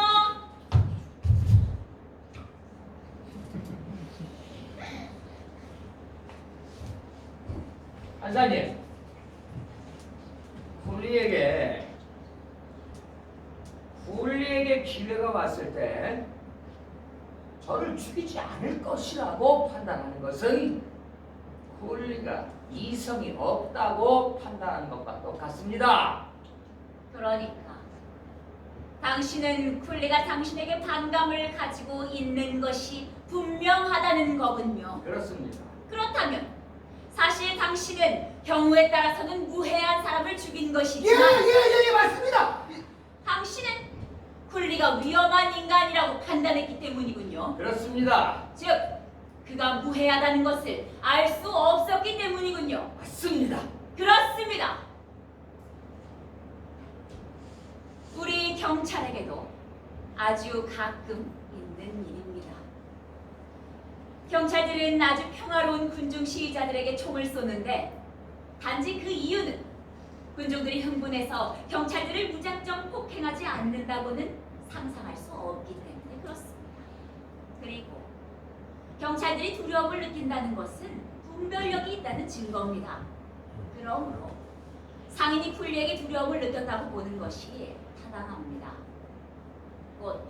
판사님, 쿨리에게 기회가 왔을 때 저를 죽이지 않을 것이라고 판단하는 것은 쿨리가 이성이 없다고 판단하는 것과 똑같습니다. 그러니까 당신은 쿨리가 당신에게 반감을 가지고 있는 것이 분명하다는 거군요. 그렇습니다. 그렇다면 사실 당신은 경우에 따라서는 무해한 사람을 죽인 것이지만 예, 맞습니다. 당신은 쿨리가 위험한 인간이라고 판단했기 때문이군요. 그렇습니다. 즉, 그가 무해하다는 것을 알 수 없었기 때문이군요. 맞습니다. 그렇습니다. 우리 경찰에게도 아주 가끔 있는 일입니다. 경찰들은 아주 평화로운 군중 시위자들에게 총을 쏘는데 단지 그 이유는 군중들이 흥분해서 경찰들을 무작정 폭행하지 않는다고는 상상할 수 없기 때문에 그렇습니다. 그리고 경찰들이 두려움을 느낀다는 것은 분별력이 있다는 증거입니다. 그러므로 상인이 쿨리에게 두려움을 느꼈다고 보는 것이 타당합니다. 곧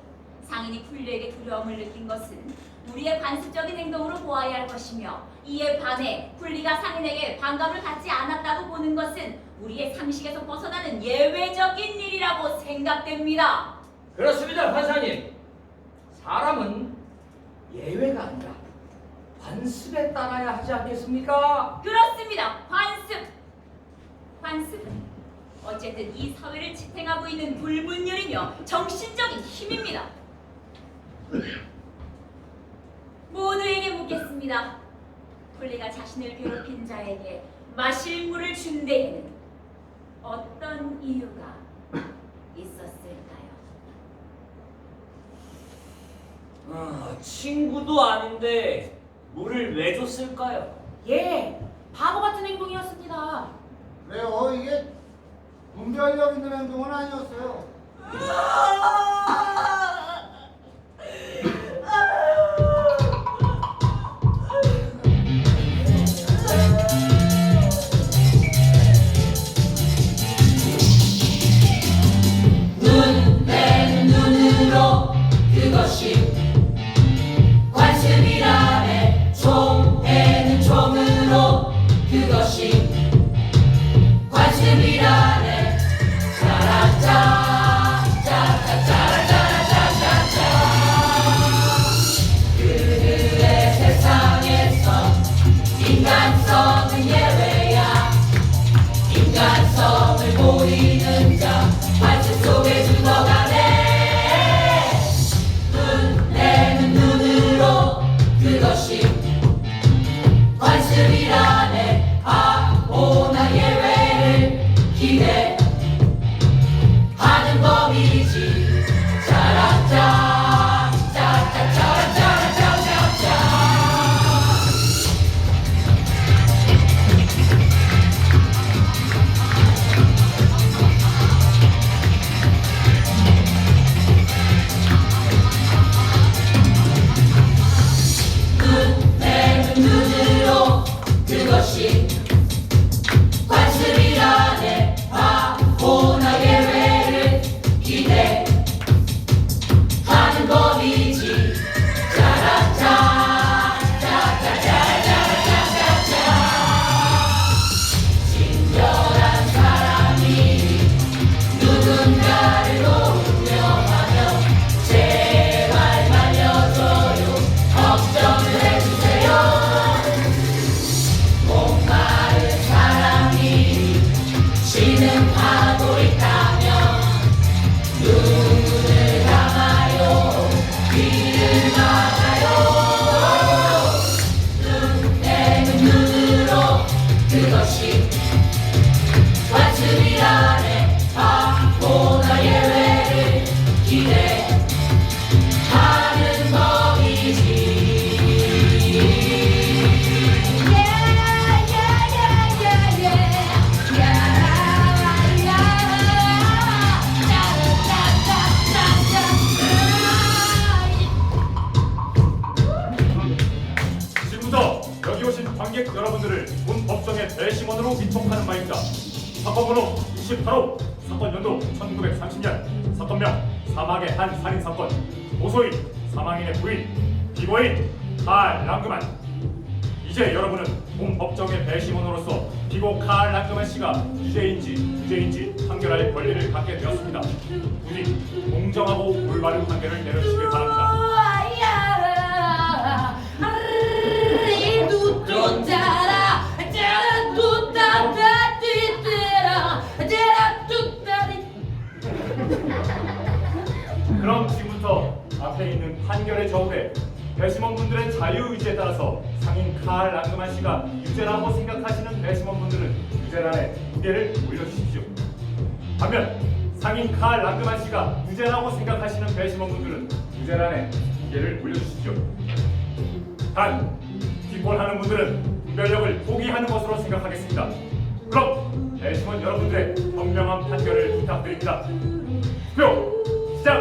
상인이 쿨리에게 두려움을 느낀 것은 우리의 관습적인 행동으로 보아야 할 것이며 이에 반해 쿨리가 상인에게 반감을 갖지 않았다고 보는 것은 우리의 상식에서 벗어나는 예외적인 일이라고 생각됩니다. 그렇습니다, 판사님. 사람은 예외가 아니라 관습에 따라야 하지 않겠습니까? 그렇습니다. 관습은 어쨌든 이 사회를 지탱하고 있는 불문율이며 정신적인 힘입니다. 모두에게 묻겠습니다. 쿨리가 자신을 괴롭힌 자에게 마실 물을 준 데에는 어떤 이유가 있었을까요? 친구도 아닌데 물을 왜 줬을까요? 예, 바보 같은 행동이었습니다. 그래요. 이게 분별력 있는 행동은 아니었어요. 눈 내는 눈으로 그것이 관습이라네. 총 내는 총으로 그것이 관습이라네. 짜라짜짜짜짜짜짜짜. 그들의 세상에서 인간성은 예외야. 인간성을 보이는 자 관습 속에 죽어가네. 눈 내는 눈으로 그것이 관습이라네. 관객 여러분들을 본 법정의 배심원으로 위촉하는 바입니다. 사건번호 28호, 사건 연도 1930년, 사건명 사막의 한 살인사건, 고소인 사망인의 부인, 피고인 칼 랑그만. 이제 여러분은 본 법정의 배심원으로서 피고 칼 랑그만 씨가 유죄인지 무죄인지 판결할 권리를 갖게 되었습니다. 부디 공정하고 올바른 판결을 내려주시길 바랍니다. 그럼 지금부터 앞에 있는 판결의 저울에 배심원분들의 자유의지에 따라서 상인 칼 랑그만 씨가 유죄라고 생각하시는 배심원분들은 유죄란에 무게를 올려주십시오. 반면 상인 칼 랑그만 씨가 무죄라고 생각하시는 배심원분들은 유죄란에 무게를 올려주십시오. 단, 기권하는 분들은 분별력을 포기하는 것으로 생각하겠습니다. 그럼 배심원 여러분들의 현명한 판결을 부탁드립니다. 투표 시작!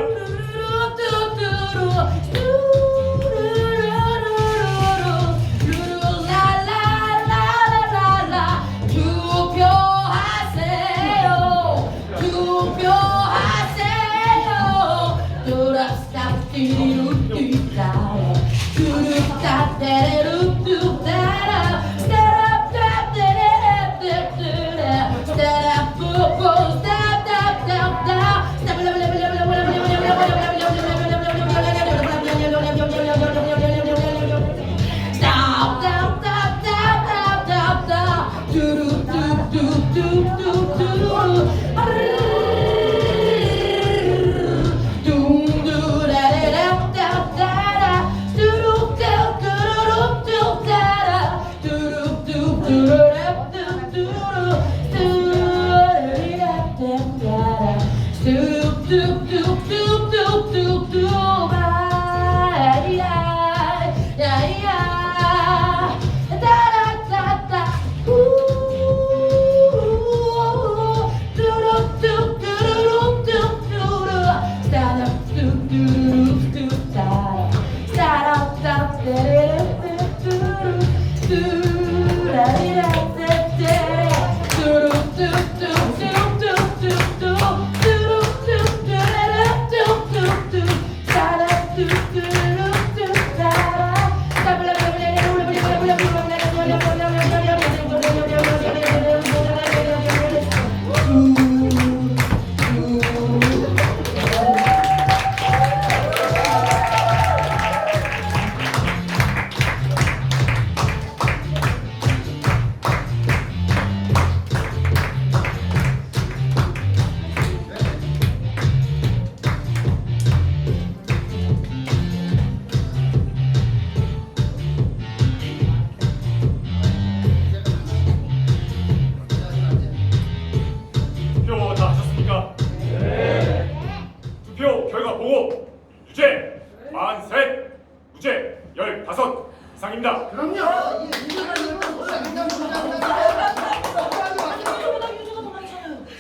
투표 결과 보고 유죄 43, 무죄 15 이상입니다.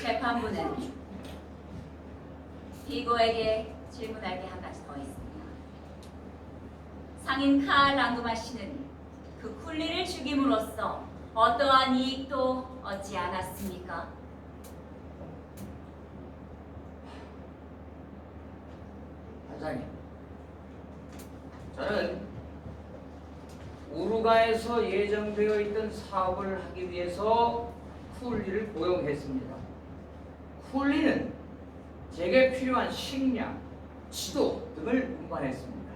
재판부는 피고에게 질문할 게 한 가지 더 있습니다. 상인 칼 랑그만 씨는 그 쿨리를 죽임으로써 어떠한 이익도 얻지 않았습니까? 반장님, 저는 우루과에서 예정되어 있던 사업을 하기 위해서 쿨리를 고용했습니다. 쿨리는 제게 필요한 식량, 지도 등을 운반했습니다.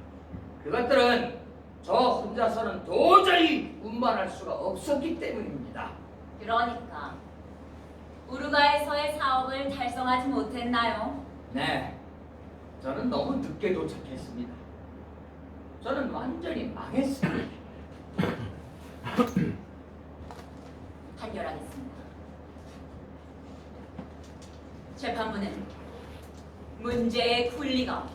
그것들은 저 혼자서는 도저히 운반할 수가 없었기 때문입니다. 그러니까 우루과에서의 사업을 달성하지 못했나요? 네, 저는 너무 늦게 도착했습니다. 저는 완전히 망했습니다. 판결하겠습니다. 재판부는 문제의 쿨리가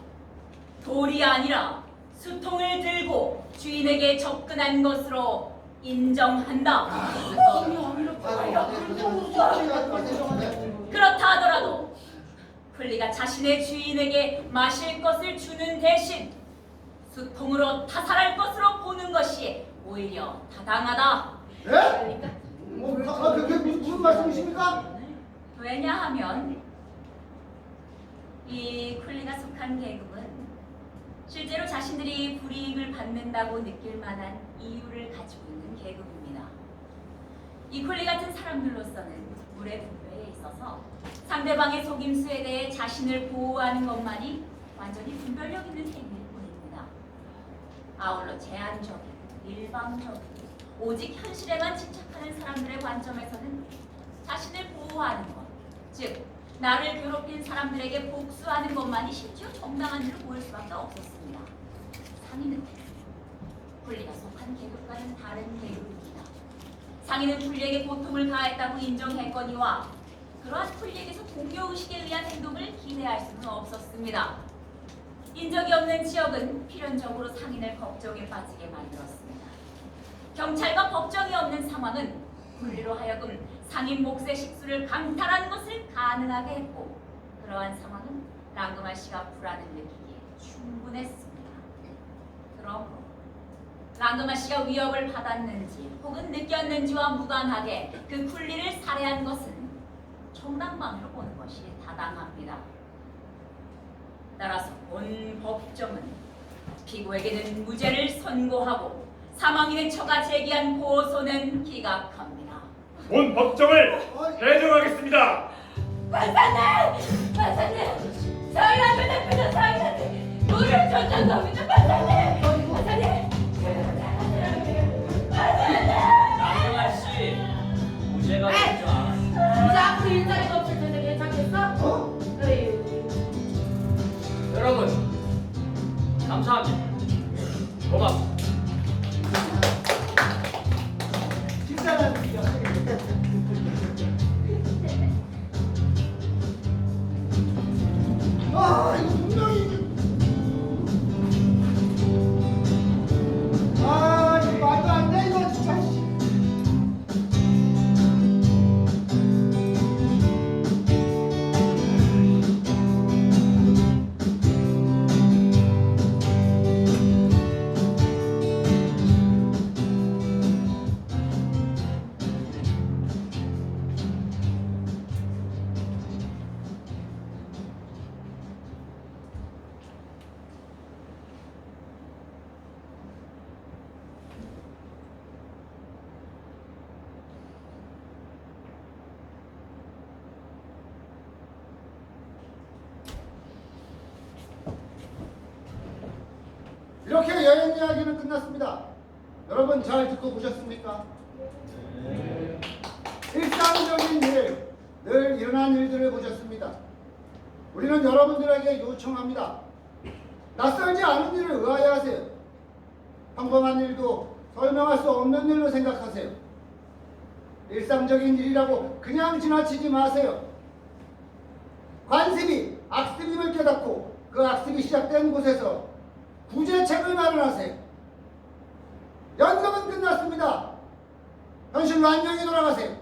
돌이 아니라 수통을 들고 주인에게 접근한 것으로 인정한다. 그렇다 하더라도 쿨리가 자신의 주인에게 마실 것을 주는 대신 수통으로 타살할 것으로 보는 것이 오히려 타당하다. 네? 그러니까 그게 무슨 말씀이십니까? 왜냐하면 이 쿨리가 속한 계급은 실제로 자신들이 불이익을 받는다고 느낄 만한 이유를 가지고 있는 계급입니다. 이 쿨리 같은 사람들로서는 물의 분배에 있어서 상대방의 속임수에 대해 자신을 보호하는 것만이 완전히 분별력 있는 행위일 뿐입니다. 아울러 제한적이고 일방적이고 오직 현실에만 집착하는 사람들의 관점에서는 자신을 보호하는 것, 즉 나를 괴롭힌 사람들에게 복수하는 것만이 심지어 정당한 일로 보일 수밖에 없었습니다. 상인은 쿨리가 속한 계급과는 다른 계급입니다. 상인은 쿨리에게 고통을 가했다고 인정했거니와 그러한 쿨리에게서 공효의식에 의한 행동을 기대할 수는 없었습니다. 인적이 없는 지역은 필연적으로 상인을 걱정에 빠지게 만들었습니다. 경찰과 법정이 없는 상황은 쿨리로 하여금 상인 몫의 식수를 강탈하는 것을 가능하게 했고 그러한 상황은 랑그마 씨가 불안을 느끼기에 충분했습니다. 그러므로 랑그마 씨가 위협을 받았는지 혹은 느꼈는지와 무관하게 그 쿨리를 살해한 것은 정당방위로 보는 것이 타당합니다. 따라서 본 법정은 피고에게는 무죄를 선고하고 사망인의 처가 제기한 고소는 기각합니다. 본 법정을 개정하겠습니다. 판사님! 판사님! 저희 남편 대표는 상인한테 물을 줬던 겁니다. 판사님! 판사님! 랑경아 씨, 무죄가 되지 않았습니다. 이제 앞으로 일자리가 없을 텐데 괜찮겠어? 에이. 여러분 감사합니다. 고맙습니다. 식사는 이거 분명히 이거 말도 안 돼 이거 진짜. 이렇게 여행 이야기는 끝났습니다. 여러분 잘 듣고 보셨습니까? 네. 일상적인 일, 늘 일어난 일들을 보셨습니다. 우리는 여러분들에게 요청합니다. 낯설지 않은 일을 의아해하세요. 평범한 일도 설명할 수 없는 일로 생각하세요. 일상적인 일이라고 그냥 지나치지 마세요. 관습이 악습임을 깨닫고 그 악습이 시작된 곳에서 구제책을 마련하세요. 연극은 끝났습니다. 현실로 안녕히 돌아가세요.